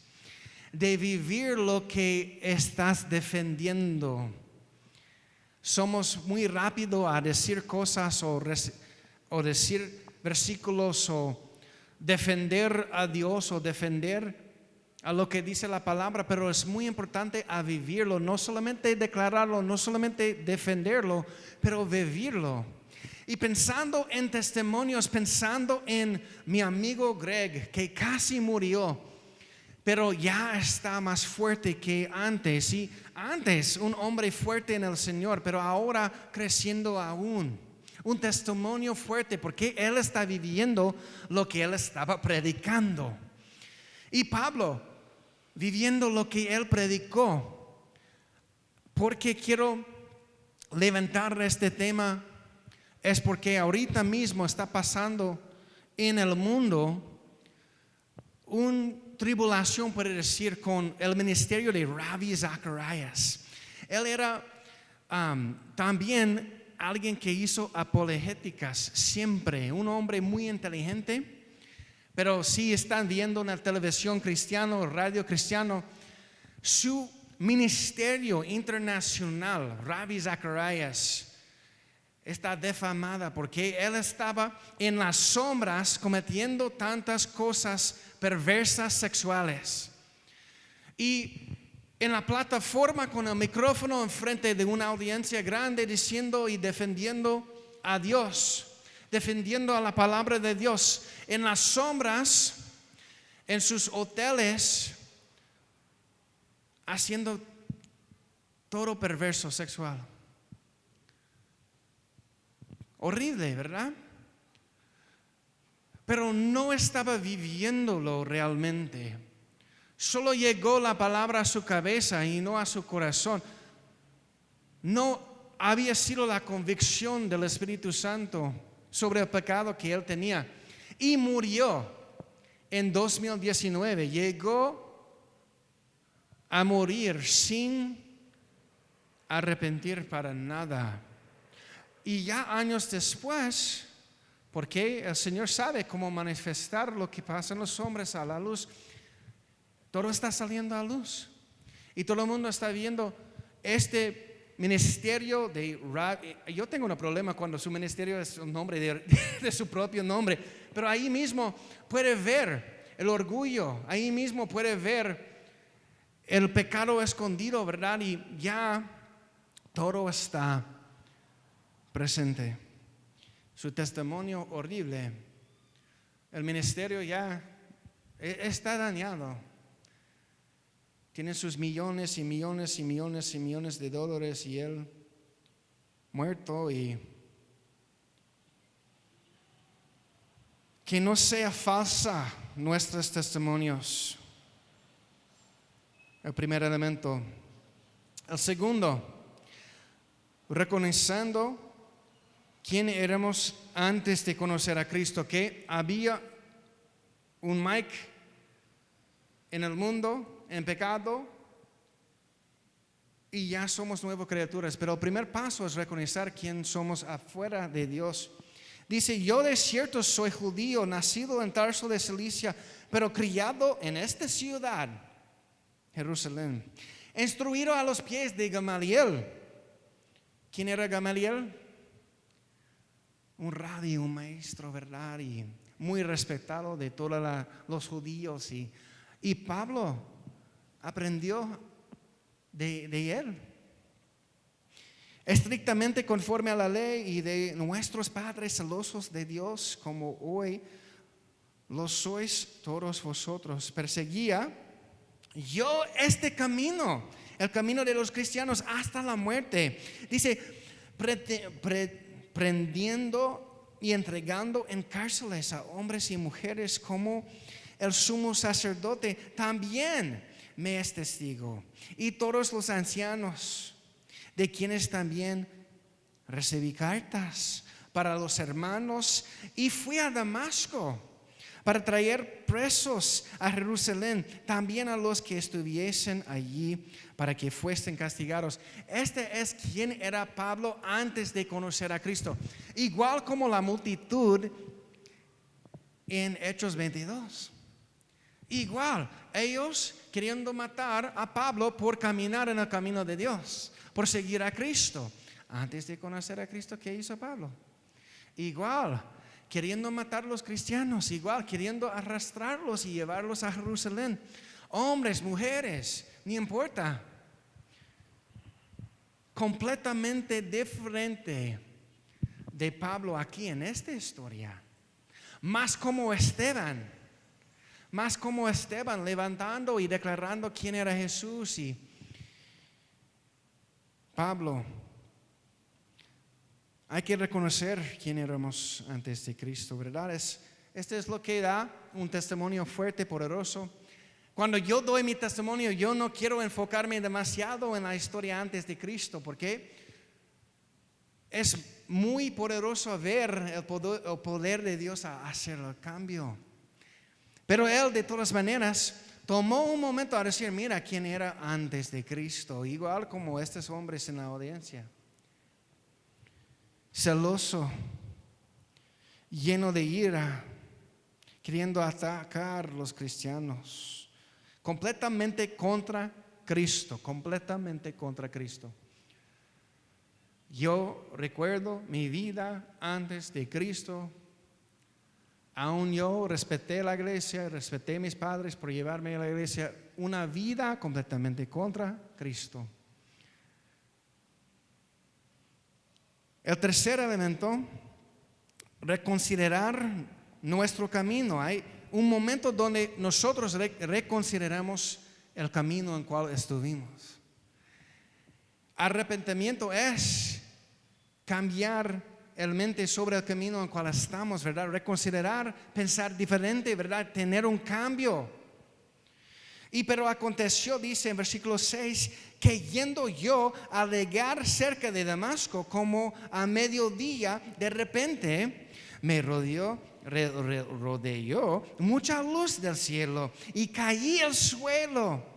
de vivir lo que estás defendiendo. Somos muy rápidos a decir cosas o decir versículos o defender a Dios o defender a lo que dice la palabra, pero es muy importante a vivirlo, no solamente declararlo, no solamente defenderlo, pero vivirlo. Y pensando en testimonios, pensando en mi amigo Greg, que casi murió, pero ya está más fuerte que antes. Y antes un hombre fuerte en el Señor, pero ahora creciendo aún. Un testimonio fuerte porque él está viviendo lo que él estaba predicando. Y Pablo, viviendo lo que él predicó. Porque quiero levantar este tema, es porque ahorita mismo está pasando en el mundo una tribulación, puede decir, con el ministerio de Ravi Zacharias. Él era también alguien que hizo apologéticas siempre, un hombre muy inteligente. Pero si están viendo en la televisión cristiano, radio cristiano, su ministerio internacional, Ravi Zacharias, está defamada porque él estaba en las sombras cometiendo tantas cosas perversas sexuales. Y en la plataforma con el micrófono enfrente de una audiencia grande diciendo y defendiendo a Dios, defendiendo a la palabra de Dios. En las sombras, en sus hoteles, haciendo todo perverso sexual. Horrible, ¿verdad? pero no estaba viviéndolo realmente. Solo llegó la palabra a su cabeza y no a su corazón. No había sido la convicción del Espíritu Santo sobre el pecado que él tenía. Y murió en 2019. Llegó a morir sin arrepentir para nada. Y ya años después, porque el Señor sabe cómo manifestar lo que pasa en los hombres a la luz, todo está saliendo a luz. Y todo el mundo está viendo este ministerio de yo tengo un problema cuando su ministerio es un nombre de su propio nombre, pero ahí mismo puede ver el orgullo, ahí mismo puede ver el pecado escondido, ¿verdad? Y ya todo está presente. Su testimonio horrible, el ministerio ya está dañado. Tiene sus millones y millones y millones y millones de dólares y él muerto. Y que no sea falsa nuestros testimonios. El primer elemento. El segundo, reconociendo quién éramos antes de conocer a Cristo, que había un Mike en el mundo, en pecado, y ya somos nuevas criaturas. Pero el primer paso es reconocer quién somos afuera de Dios. Dice, yo de cierto soy judío, nacido en Tarso de Cilicia, pero criado en esta ciudad, Jerusalén, instruido a los pies de Gamaliel. ¿Quién era Gamaliel? Un rabí, un maestro, ¿verdad? Y muy respetado de todos los judíos. Y Pablo aprendió de él. Estrictamente conforme a la ley y de nuestros padres celosos de Dios, como hoy lo sois todos vosotros. Perseguía yo este camino, el camino de los cristianos hasta la muerte. Dice, prendiendo y entregando en cárceles a hombres y mujeres, como el sumo sacerdote también me es testigo, y todos los ancianos, de quienes también recibí cartas para los hermanos, y fui a Damasco para traer presos a Jerusalén, también a los que estuviesen allí, para que fuesen castigados. Este es quien era Pablo antes de conocer a Cristo, igual como la multitud en Hechos 22. Igual, ellos queriendo matar a Pablo por caminar en el camino de Dios, por seguir a Cristo. Antes de conocer a Cristo, ¿qué hizo Pablo? Igual, queriendo matar a los cristianos, igual, queriendo arrastrarlos y llevarlos a Jerusalén. Hombres, mujeres, no importa. Completamente diferente de Pablo aquí en esta historia. Más como Esteban levantando y declarando quién era Jesús. Y Pablo, hay que reconocer quién éramos antes de Cristo, ¿verdad? Este es lo que da un testimonio fuerte, poderoso. Cuando yo doy mi testimonio, yo no quiero enfocarme demasiado en la historia antes de Cristo, porque es muy poderoso ver el poder de Dios a hacer el cambio. Pero él, de todas maneras, tomó un momento a decir, mira quién era antes de Cristo, igual como estos hombres en la audiencia. Celoso, lleno de ira, queriendo atacar a los cristianos, completamente contra Cristo. Yo recuerdo mi vida antes de Cristo. Aún yo respeté la iglesia, respeté a mis padres por llevarme a la iglesia, una vida completamente contra Cristo. El tercer elemento, reconsiderar nuestro camino. Hay un momento donde nosotros reconsideramos el camino en cual estuvimos. Arrepentimiento es cambiar el mente sobre el camino en el cual estamos, ¿verdad? Reconsiderar, pensar diferente, ¿verdad? Tener un cambio. Pero aconteció, dice en versículo 6, que yendo yo a llegar cerca de Damasco, como a mediodía, de repente me rodeó mucha luz del cielo y caí al suelo.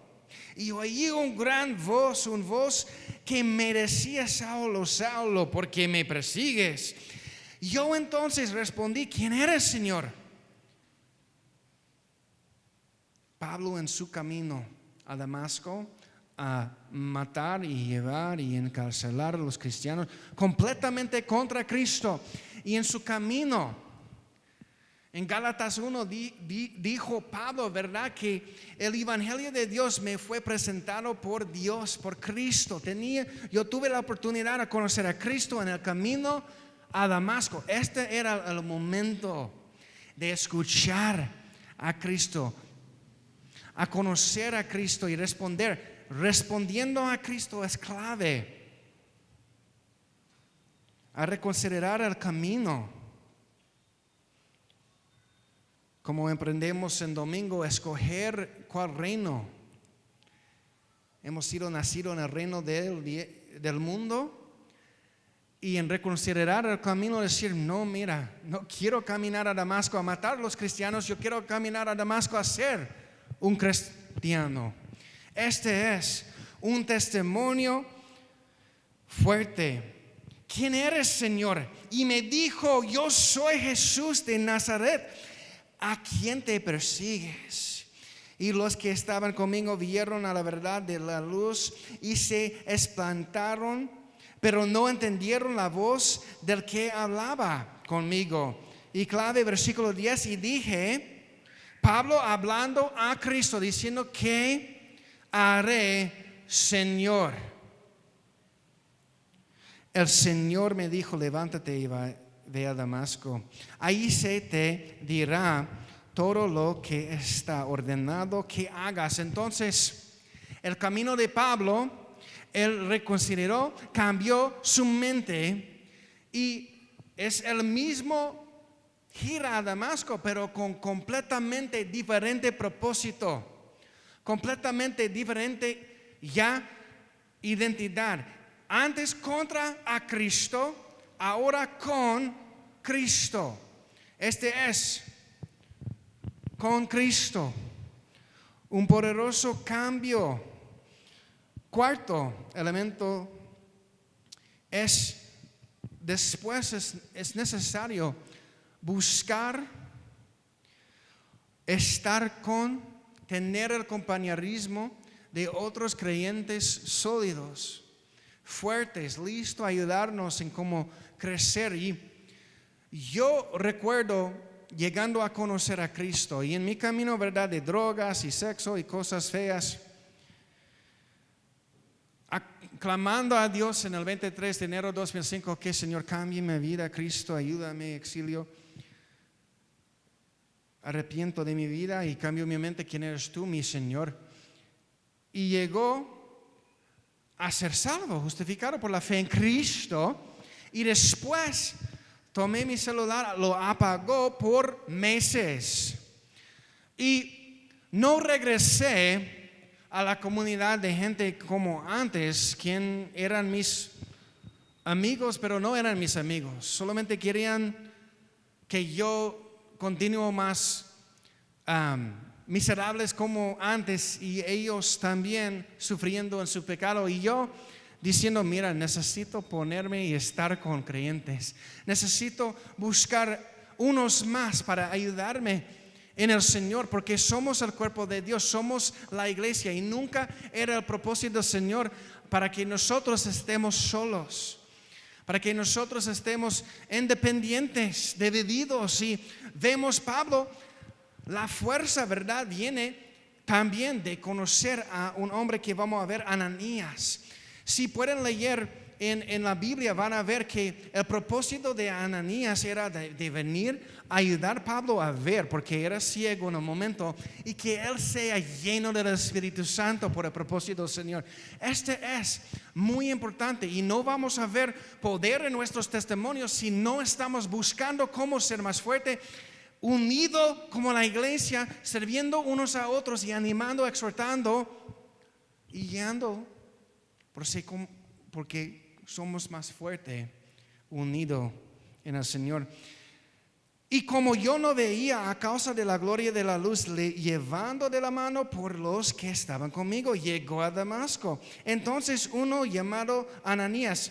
Y oí una voz que me decía: Saulo, Saulo, ¿por qué me persigues? Yo entonces respondí: ¿quién eres, Señor? Pablo, en su camino a Damasco, a matar y llevar y encarcelar a los cristianos, completamente contra Cristo. Y en su camino, en Gálatas 1 dijo Pablo, ¿verdad?, que el evangelio de Dios me fue presentado por Dios, por Cristo. Yo tuve la oportunidad de conocer a Cristo en el camino a Damasco. Este era el momento de escuchar a Cristo, a conocer a Cristo y responder. Respondiendo a Cristo es clave a reconsiderar el camino. Como emprendemos en domingo, escoger cuál reino. Hemos sido nacidos en el reino del mundo. Y en reconsiderar el camino, decir: no, mira, no quiero caminar a Damasco a matar a los cristianos. Yo quiero caminar a Damasco a ser un cristiano. Este es un testimonio fuerte. ¿Quién eres, Señor? Y me dijo: yo soy Jesús de Nazaret, ¿a quién te persigues? Y los que estaban conmigo vieron a la verdad de la luz y se espantaron, pero no entendieron la voz del que hablaba conmigo. Y clave, versículo 10, y dije, Pablo hablando a Cristo, diciendo: ¿qué haré, Señor? El Señor me dijo: levántate y ve a Damasco. Ahí se te dirá todo lo que está ordenado que hagas. Entonces, el camino de Pablo, él reconsideró, cambió su mente y es el mismo. Gira a Damasco, pero con completamente diferente propósito, completamente diferente ya identidad. Antes contra a Cristo, ahora con Cristo. Este es con Cristo. Un poderoso cambio. Cuarto elemento después es necesario buscar, estar tener el compañerismo de otros creyentes sólidos, fuertes, listos a ayudarnos en cómo crecer. Y yo recuerdo llegando a conocer a Cristo y en mi camino, ¿verdad?, de drogas y sexo y cosas feas, clamando a Dios en el 23 de enero de 2005, que Señor, cambie mi vida, Cristo, ayúdame, exilio. Arrepiento de mi vida y cambio mi mente. ¿Quién eres tú, mi Señor? Y llegó a ser salvo, justificado por la fe en Cristo. Y después tomé mi celular, lo apagó por meses. Y no regresé a la comunidad de gente como antes, quien eran mis amigos, pero no eran mis amigos. Solamente querían que yo continúo más miserables como antes, y ellos también sufriendo en su pecado, y yo diciendo: mira, necesito ponerme y estar con creyentes, necesito buscar unos más para ayudarme en el Señor, porque somos el cuerpo de Dios, somos la iglesia, y nunca era el propósito del Señor para que nosotros estemos solos, para que nosotros estemos independientes, divididos. Y vemos, Pablo, la fuerza, ¿verdad?, viene también de conocer a un hombre que vamos a ver, Ananías. Si pueden leer en la Biblia van a ver que el propósito de Ananías era de venir a ayudar a Pablo a ver, porque era ciego en un momento, y que él sea lleno del Espíritu Santo por el propósito del Señor. Este es muy importante, y no vamos a ver poder en nuestros testimonios si no estamos buscando cómo ser más fuerte, unido como la iglesia, sirviendo unos a otros y animando, exhortando y guiando, porque somos más fuertes unidos en el Señor. Y como yo no veía a causa de la gloria de la luz, le llevando de la mano por los que estaban conmigo, llegó a Damasco. Entonces uno llamado Ananías,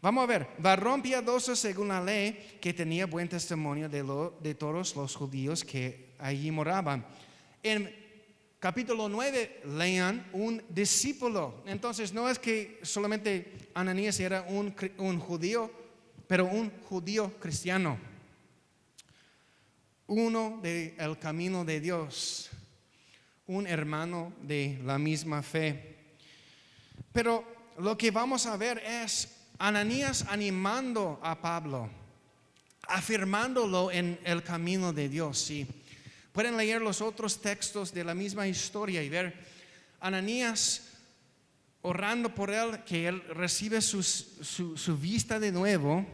vamos a ver, varón piadoso según la ley, que tenía buen testimonio de todos los judíos que allí moraban. En capítulo 9 lean un discípulo. Entonces no es que solamente Ananías era un judío, pero un judío cristiano. Uno del camino de Dios, un hermano de la misma fe. Pero lo que vamos a ver es Ananías animando a Pablo, afirmándolo en el camino de Dios. Sí. Pueden leer los otros textos de la misma historia y ver Ananías orando por él, que él recibe su vista de nuevo,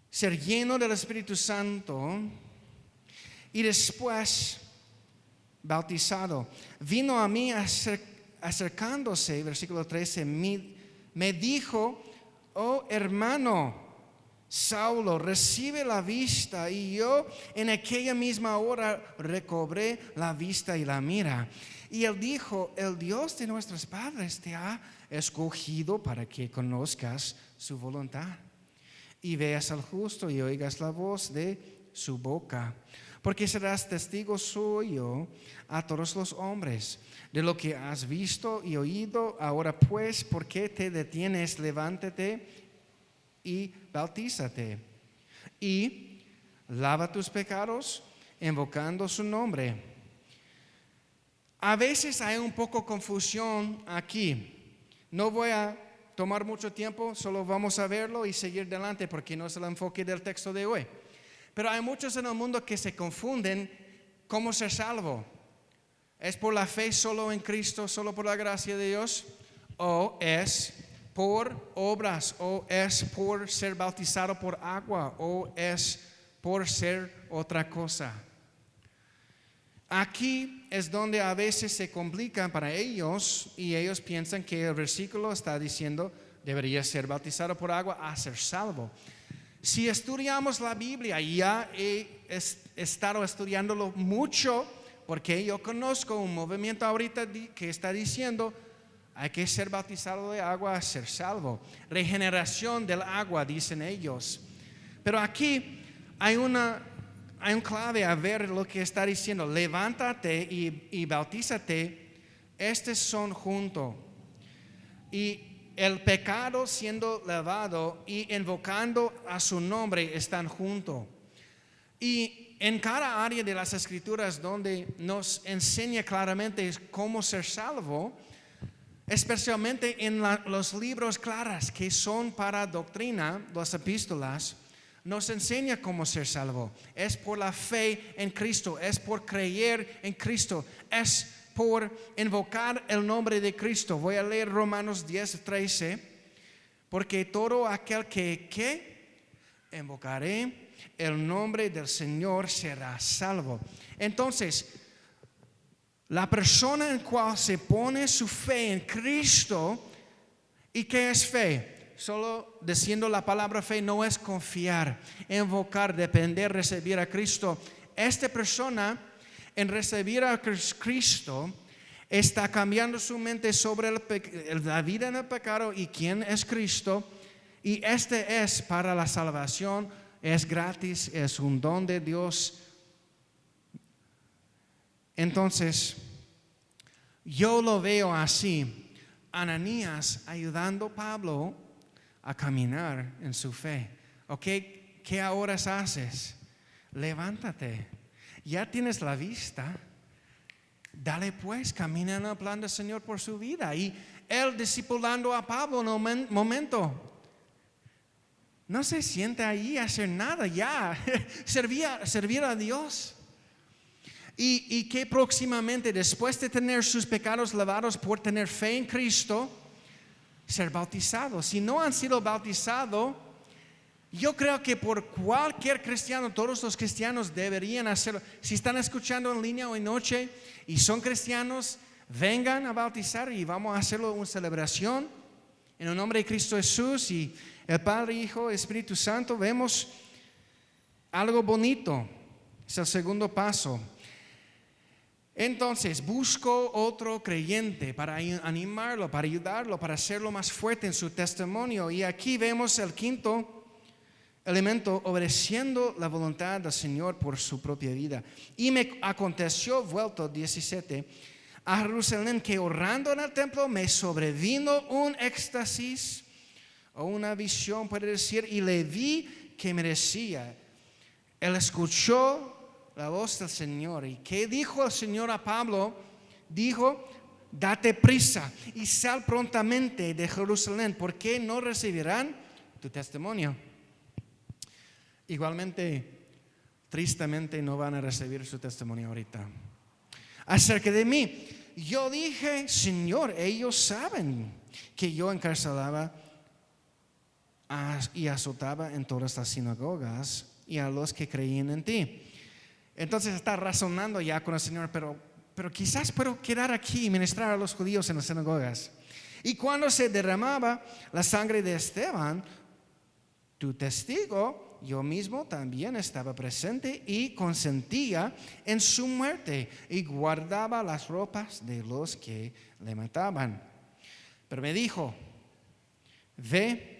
ser lleno del Espíritu Santo y después bautizado. Vino a mí acercándose, versículo 13, me dijo, oh hermano Saulo, recibe la vista. Y yo en aquella misma hora recobré la vista y la mira. Y él dijo, el Dios de nuestros padres te ha escogido para que conozcas su voluntad y veas al justo y oigas la voz de su boca, porque serás testigo suyo a todos los hombres de lo que has visto y oído. Ahora pues, ¿por qué te detienes? Levántate y bautízate y lava tus pecados invocando su nombre. A veces hay un poco confusión aquí. No voy a tomar mucho tiempo, solo vamos a verlo y seguir adelante porque no es el enfoque del texto de hoy. Pero hay muchos en el mundo que se confunden cómo ser salvo. ¿Es por la fe solo en Cristo, solo por la gracia de Dios? ¿O es por obras? ¿O es por ser bautizado por agua? ¿O es por ser otra cosa? Aquí es donde a veces se complica para ellos y ellos piensan que el versículo está diciendo debería ser bautizado por agua a ser salvo. Si estudiamos la Biblia, ya he estado estudiándolo mucho porque yo conozco un movimiento ahorita que está diciendo hay que ser bautizado de agua a ser salvo. Regeneración del agua, dicen ellos. Pero aquí hay un clave a ver lo que está diciendo. Levántate y bautízate. Estos son juntos. Y el pecado siendo lavado y invocando a su nombre están juntos. Y en cada área de las Escrituras donde nos enseña claramente cómo ser salvo, especialmente en los libros claros que son para doctrina, las epístolas, nos enseña cómo ser salvo. Es por la fe en Cristo, es por creer en Cristo, es por invocar el nombre de Cristo. Voy a leer Romanos 10:13, porque todo aquel que invocaré el nombre del Señor será salvo. Entonces, la persona en cual se pone su fe en Cristo, ¿y qué es fe? Solo diciendo la palabra fe no es confiar, invocar, depender, recibir a Cristo. Esta persona en recibir a Cristo está cambiando su mente sobre la vida en el pecado y quién es Cristo. Y este es para la salvación, es gratis, es un don de Dios. Entonces, yo lo veo así. Ananías ayudando a Pablo a caminar en su fe. ¿Ok? ¿Qué ahora haces? Levántate. Ya tienes la vista. Dale pues, camina en el plan del Señor por su vida. Y él discipulando a Pablo en un momento. No se sienta ahí a hacer nada ya, servir a Dios. Y que próximamente, después de tener sus pecados lavados por tener fe en Cristo, ser bautizados. Si no han sido bautizados, yo creo que por cualquier cristiano, todos los cristianos deberían hacerlo. Si están escuchando en línea hoy noche y son cristianos, vengan a bautizar y vamos a hacerlo una celebración en el nombre de Cristo Jesús y el Padre, Hijo, Espíritu Santo. Vemos algo bonito. Es el segundo paso. Entonces, busco otro creyente para animarlo, para ayudarlo, para hacerlo más fuerte en su testimonio. Y aquí vemos el quinto elemento, obedeciendo la voluntad del Señor por su propia vida. Y me aconteció, vuelto 17, a Jerusalén, que orando en el templo me sobrevino un éxtasis o una visión, puede decir, y le vi que me decía. Él escuchó la voz del Señor. ¿Y qué dijo el Señor a Pablo? Dijo: date prisa y sal prontamente de Jerusalén, porque no recibirán tu testimonio. Igualmente, tristemente, no van a recibir su testimonio ahorita. Acerca de mí, yo dije: Señor, ellos saben que yo encarcelaba y azotaba en todas las sinagogas y a los que creían en ti. Entonces está razonando ya con el Señor, pero quizás puedo quedar aquí y ministrar a los judíos en las sinagogas. Y cuando se derramaba la sangre de Esteban, tu testigo, yo mismo también estaba presente y consentía en su muerte y guardaba las ropas de los que le mataban. Pero me dijo: ve,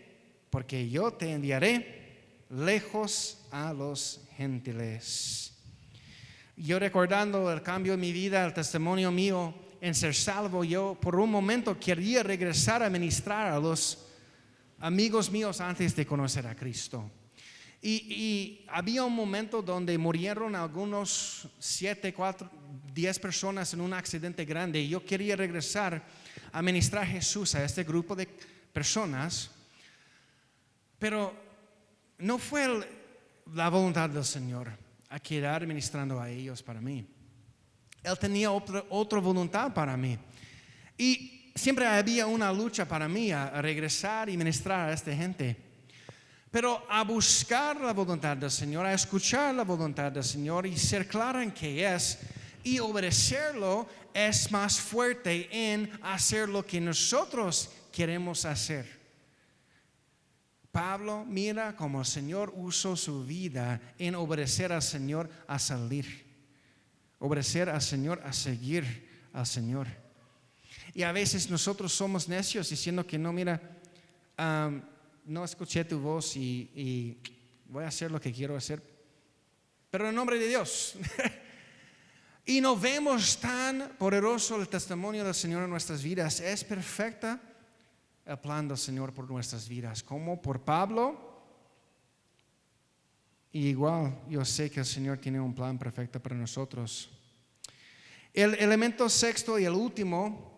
porque yo te enviaré lejos a los gentiles. Yo, recordando el cambio en mi vida, el testimonio mío en ser salvo, yo por un momento quería regresar a ministrar a los amigos míos antes de conocer a Cristo. Y había un momento donde murieron algunos 10 personas en un accidente grande. Y yo quería regresar a ministrar a Jesús a este grupo de personas, pero no fue la voluntad del Señor a quedar ministrando a ellos para mí. Él tenía otra voluntad para mí. Y siempre había una lucha para mí a regresar y ministrar a esta gente. Pero a buscar la voluntad del Señor, a escuchar la voluntad del Señor y ser clara en qué es, y obedecerlo, es más fuerte en hacer lo que nosotros queremos hacer. Pablo mira cómo el Señor usó su vida en obedecer al Señor a salir, obedecer al Señor a seguir al Señor. Y a veces nosotros somos necios diciendo que no, mira, no escuché tu voz y voy a hacer lo que quiero hacer, pero en nombre de Dios. Y no vemos tan poderoso el testimonio del Señor en nuestras vidas. Es perfecta el plan del Señor por nuestras vidas, como por Pablo. Y igual yo sé que el Señor tiene un plan perfecto para nosotros. El elemento sexto y el último,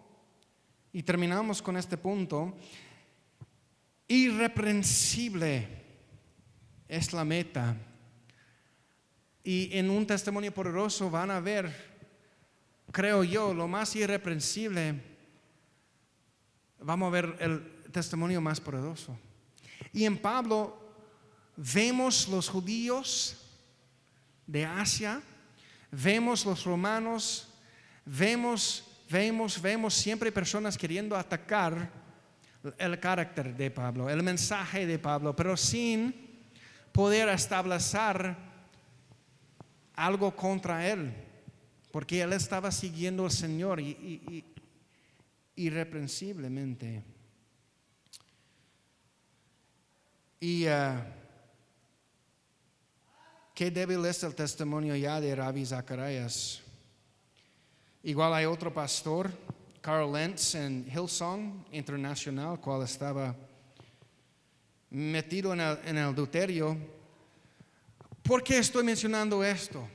y terminamos con este punto: irreprensible es la meta. Y en un testimonio poderoso van a ver, creo yo, lo más irreprensible. Vamos a ver el testimonio más poderoso. Y en Pablo vemos los judíos de Asia, vemos los romanos, vemos siempre personas queriendo atacar el carácter de Pablo, el mensaje de Pablo, pero sin poder establecer algo contra él, porque él estaba siguiendo al Señor irreprensiblemente. Y qué débil es el testimonio ya de Rabbi Zacarías. Igual hay otro pastor, Carl Lentz, en Hillsong Internacional, cual estaba metido en el adulterio. ¿Por qué estoy mencionando esto?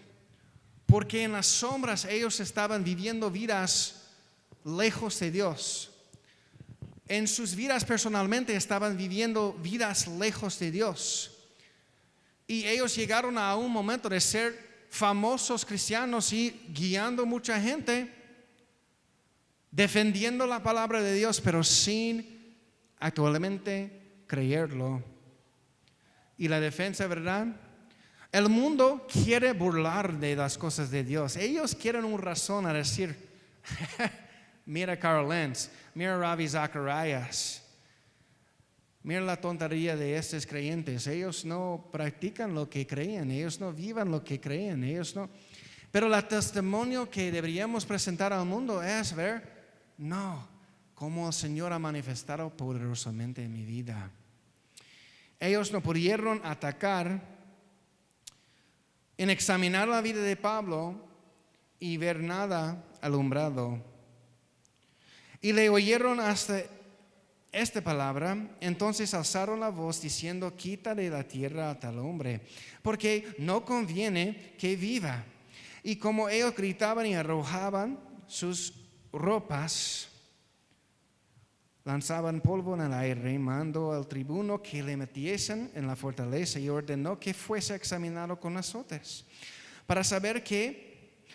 Porque en las sombras ellos estaban viviendo vidas lejos de Dios. en sus vidas personalmente estaban viviendo vidas lejos de Dios. Y ellos llegaron a un momento de ser famosos cristianos y guiando mucha gente, defendiendo la palabra de Dios, pero sin actualmente creerlo. Y la defensa, ¿verdad? El mundo quiere burlar de las cosas de Dios. Ellos quieren una razón a decir, mira Carl Lenz, mira Ravi Zacharias, mira la tontería de estos creyentes. Ellos no practican lo que creen, ellos no viven lo que creen, ellos no. Pero el testimonio que deberíamos presentar al mundo es ver, no, cómo el Señor ha manifestado poderosamente en mi vida. Ellos no pudieron atacar en examinar la vida de Pablo y ver nada alumbrado. Y le oyeron hasta esta palabra, entonces alzaron la voz diciendo, quita de la tierra a tal hombre, porque no conviene que viva. Y como ellos gritaban y arrojaban sus ropas, lanzaban polvo en el aire, mandó al tribuno que le metiesen en la fortaleza y ordenó que fuese examinado con azotes, para saber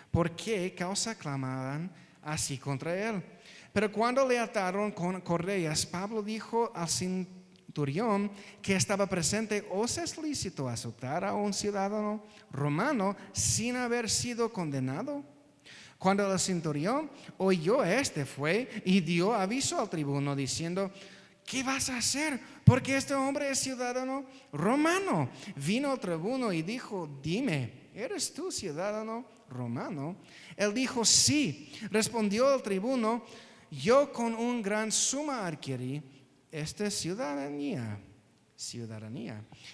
por qué causa clamaban así contra él. Pero cuando le ataron con correas, Pablo dijo al centurión que estaba presente, ¿os es lícito azotar a un ciudadano romano sin haber sido condenado? Cuando el centurión oyó fue y dio aviso al tribuno diciendo, ¿qué vas a hacer? Porque este hombre es ciudadano romano. Vino el tribuno y dijo, dime, ¿eres tú ciudadano romano? Él dijo, sí. Respondió el tribuno, yo con un gran suma adquirí esta ciudadanía.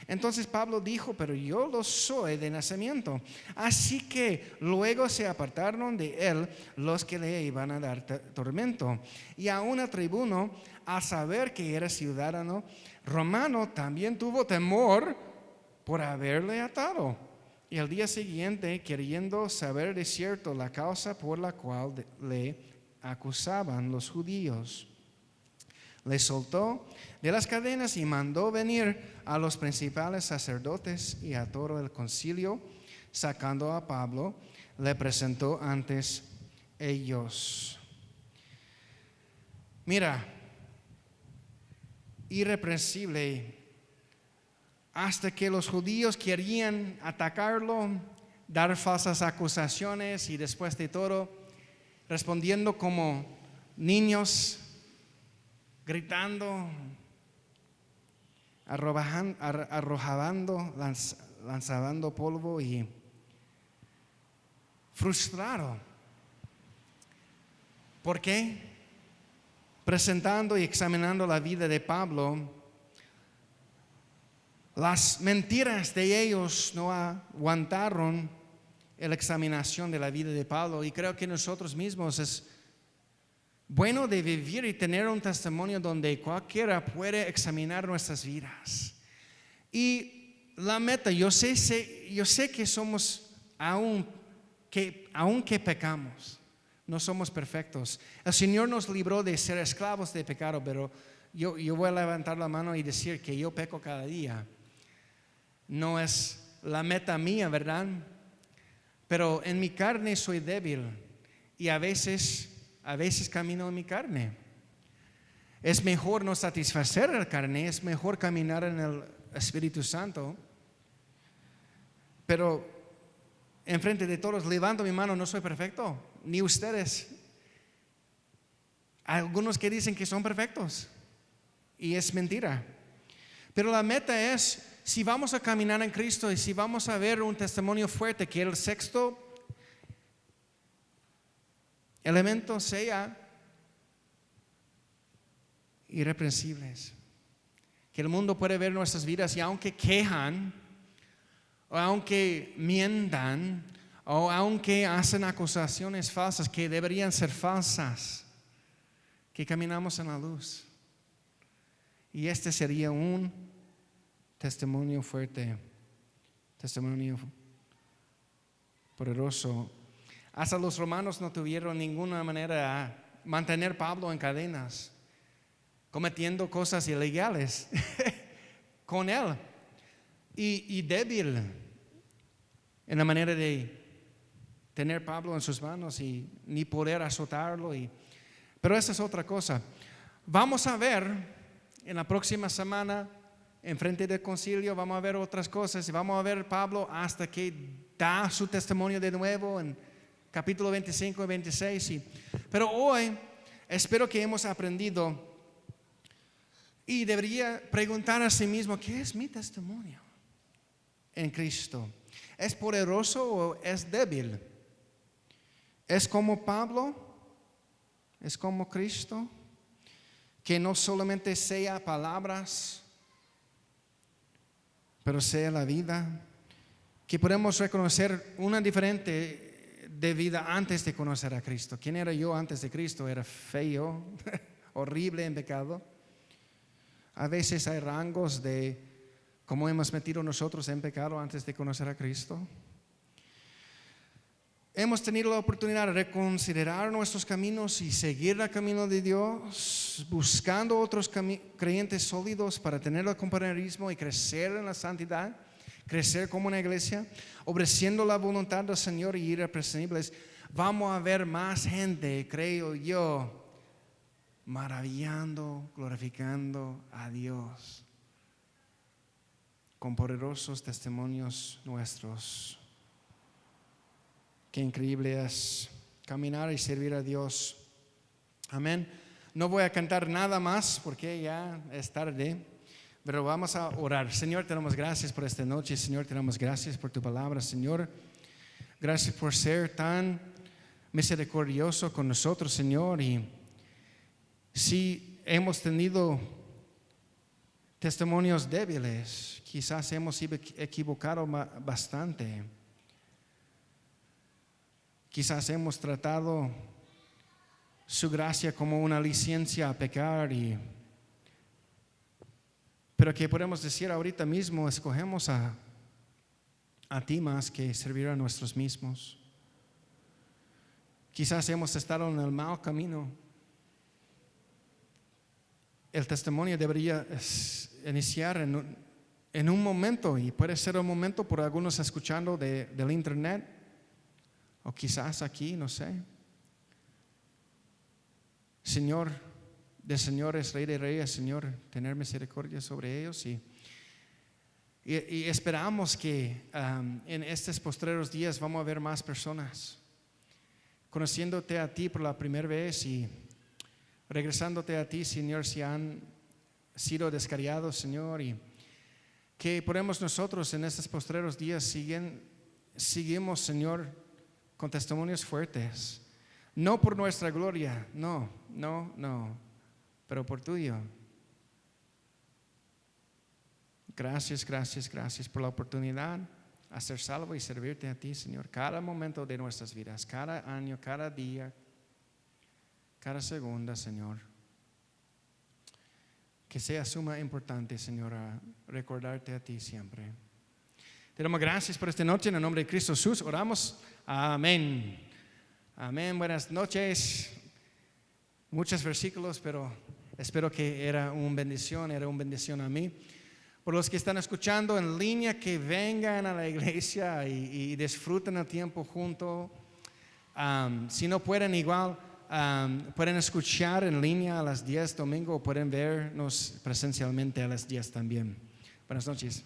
Entonces Pablo dijo, pero yo lo soy de nacimiento. Así que luego se apartaron de él los que le iban a dar tormento. Y aún el tribuno, al saber que era ciudadano romano, también tuvo temor por haberle atado. Y al día siguiente, queriendo saber de cierto la causa por la cual le acusaban los judíos, le soltó de las cadenas y mandó venir a los principales sacerdotes y a todo el concilio. Sacando a Pablo, le presentó antes ellos. Mira, irreprensible, hasta que los judíos querían atacarlo, dar falsas acusaciones y después de todo, respondiendo como niños, gritando, arrojando, lanzando polvo y frustrado. ¿Por qué? Presentando y examinando la vida de Pablo, las mentiras de ellos no aguantaron la examinación de la vida de Pablo, y creo que nosotros mismos es bueno de vivir y tener un testimonio donde cualquiera puede examinar nuestras vidas. Y la meta, yo sé que somos, aunque pecamos, no somos perfectos. El Señor nos libró de ser esclavos de pecado, pero yo voy a levantar la mano y decir que yo peco cada día. No es la meta mía, ¿verdad? Pero en mi carne soy débil y a veces camino en mi carne. Es mejor no satisfacer la carne, es mejor caminar en el Espíritu Santo. Pero enfrente de todos levanto mi mano, no soy perfecto, ni ustedes. Hay algunos que dicen que son perfectos y es mentira. Pero la meta es, si vamos a caminar en Cristo y si vamos a ver un testimonio fuerte, que el sexto elemento sea irreprensibles, que el mundo puede ver nuestras vidas y aunque quejan o aunque mientan o aunque hacen acusaciones falsas que deberían ser falsas, que caminamos en la luz. Y este sería un testimonio fuerte, testimonio poderoso. Hasta los romanos no tuvieron ninguna manera de mantener a Pablo en cadenas. cometiendo cosas ilegales con él y débil en la manera de tener Pablo en sus manos y ni poder azotarlo. Pero esa es otra cosa. Vamos a ver en la próxima semana, en frente del concilio, vamos a ver otras cosas y vamos a ver Pablo hasta que da su testimonio de nuevo en capítulo 25 y 26. Pero hoy espero que hemos aprendido y debería preguntar a sí mismo, ¿qué es mi testimonio en Cristo? ¿Es poderoso o es débil? ¿Es como Pablo? ¿Es como Cristo? Que no solamente sea palabras, pero sea la vida. Que podemos reconocer una diferente de vida antes de conocer a Cristo. ¿Quién era yo antes de Cristo? Era feo, horrible en pecado. A veces hay rangos de cómo hemos metido nosotros en pecado antes de conocer a Cristo. Hemos tenido la oportunidad de reconsiderar nuestros caminos y seguir el camino de Dios, buscando otros creyentes sólidos para tener el compañerismo y crecer en la santidad, crecer como una iglesia, obedeciendo la voluntad del Señor y irrepresibles. Vamos a ver más gente, creo yo, maravillando, glorificando a Dios con poderosos testimonios nuestros. Qué increíble es caminar y servir a Dios. Amén. No voy a cantar nada más porque ya es tarde, pero vamos a orar. Señor, te damos gracias por esta noche. Señor, te damos gracias por tu palabra. Señor, gracias por ser tan misericordioso con nosotros, Señor. Y si hemos tenido testimonios débiles, quizás hemos equivocado bastante. Quizás hemos tratado su gracia como una licencia a pecar, pero que podemos decir ahorita mismo, escogemos a ti más que servir a nosotros mismos. Quizás hemos estado en el mal camino. El testimonio debería iniciar en un momento, y puede ser un momento por algunos escuchando del internet, o quizás aquí, no sé. Señor de señores, Rey de reyes, Señor, tener misericordia sobre ellos. Y esperamos que en estos postreros días vamos a ver más personas conociéndote a ti por la primera vez y regresándote a ti, Señor, si han sido descarriados, Señor, y que podemos nosotros en estos postreros días seguimos, Señor, con testimonios fuertes, no por nuestra gloria, no, pero por tuyo. Gracias por la oportunidad a ser salvo y servirte a ti, Señor, cada momento de nuestras vidas, cada año, cada día, cada segunda, Señor. Que sea suma importante, Señor, a recordarte a ti siempre. Te damos gracias por esta noche. En el nombre de Cristo Jesús oramos. Amén. Amén. Buenas noches. Muchos versículos, pero espero que era una bendición a mí. Por los que están escuchando en línea, que vengan a la iglesia y disfruten el tiempo juntos. Si no pueden igual, pueden escuchar en línea a las 10 domingo o pueden vernos presencialmente a las 10 también. Buenas noches.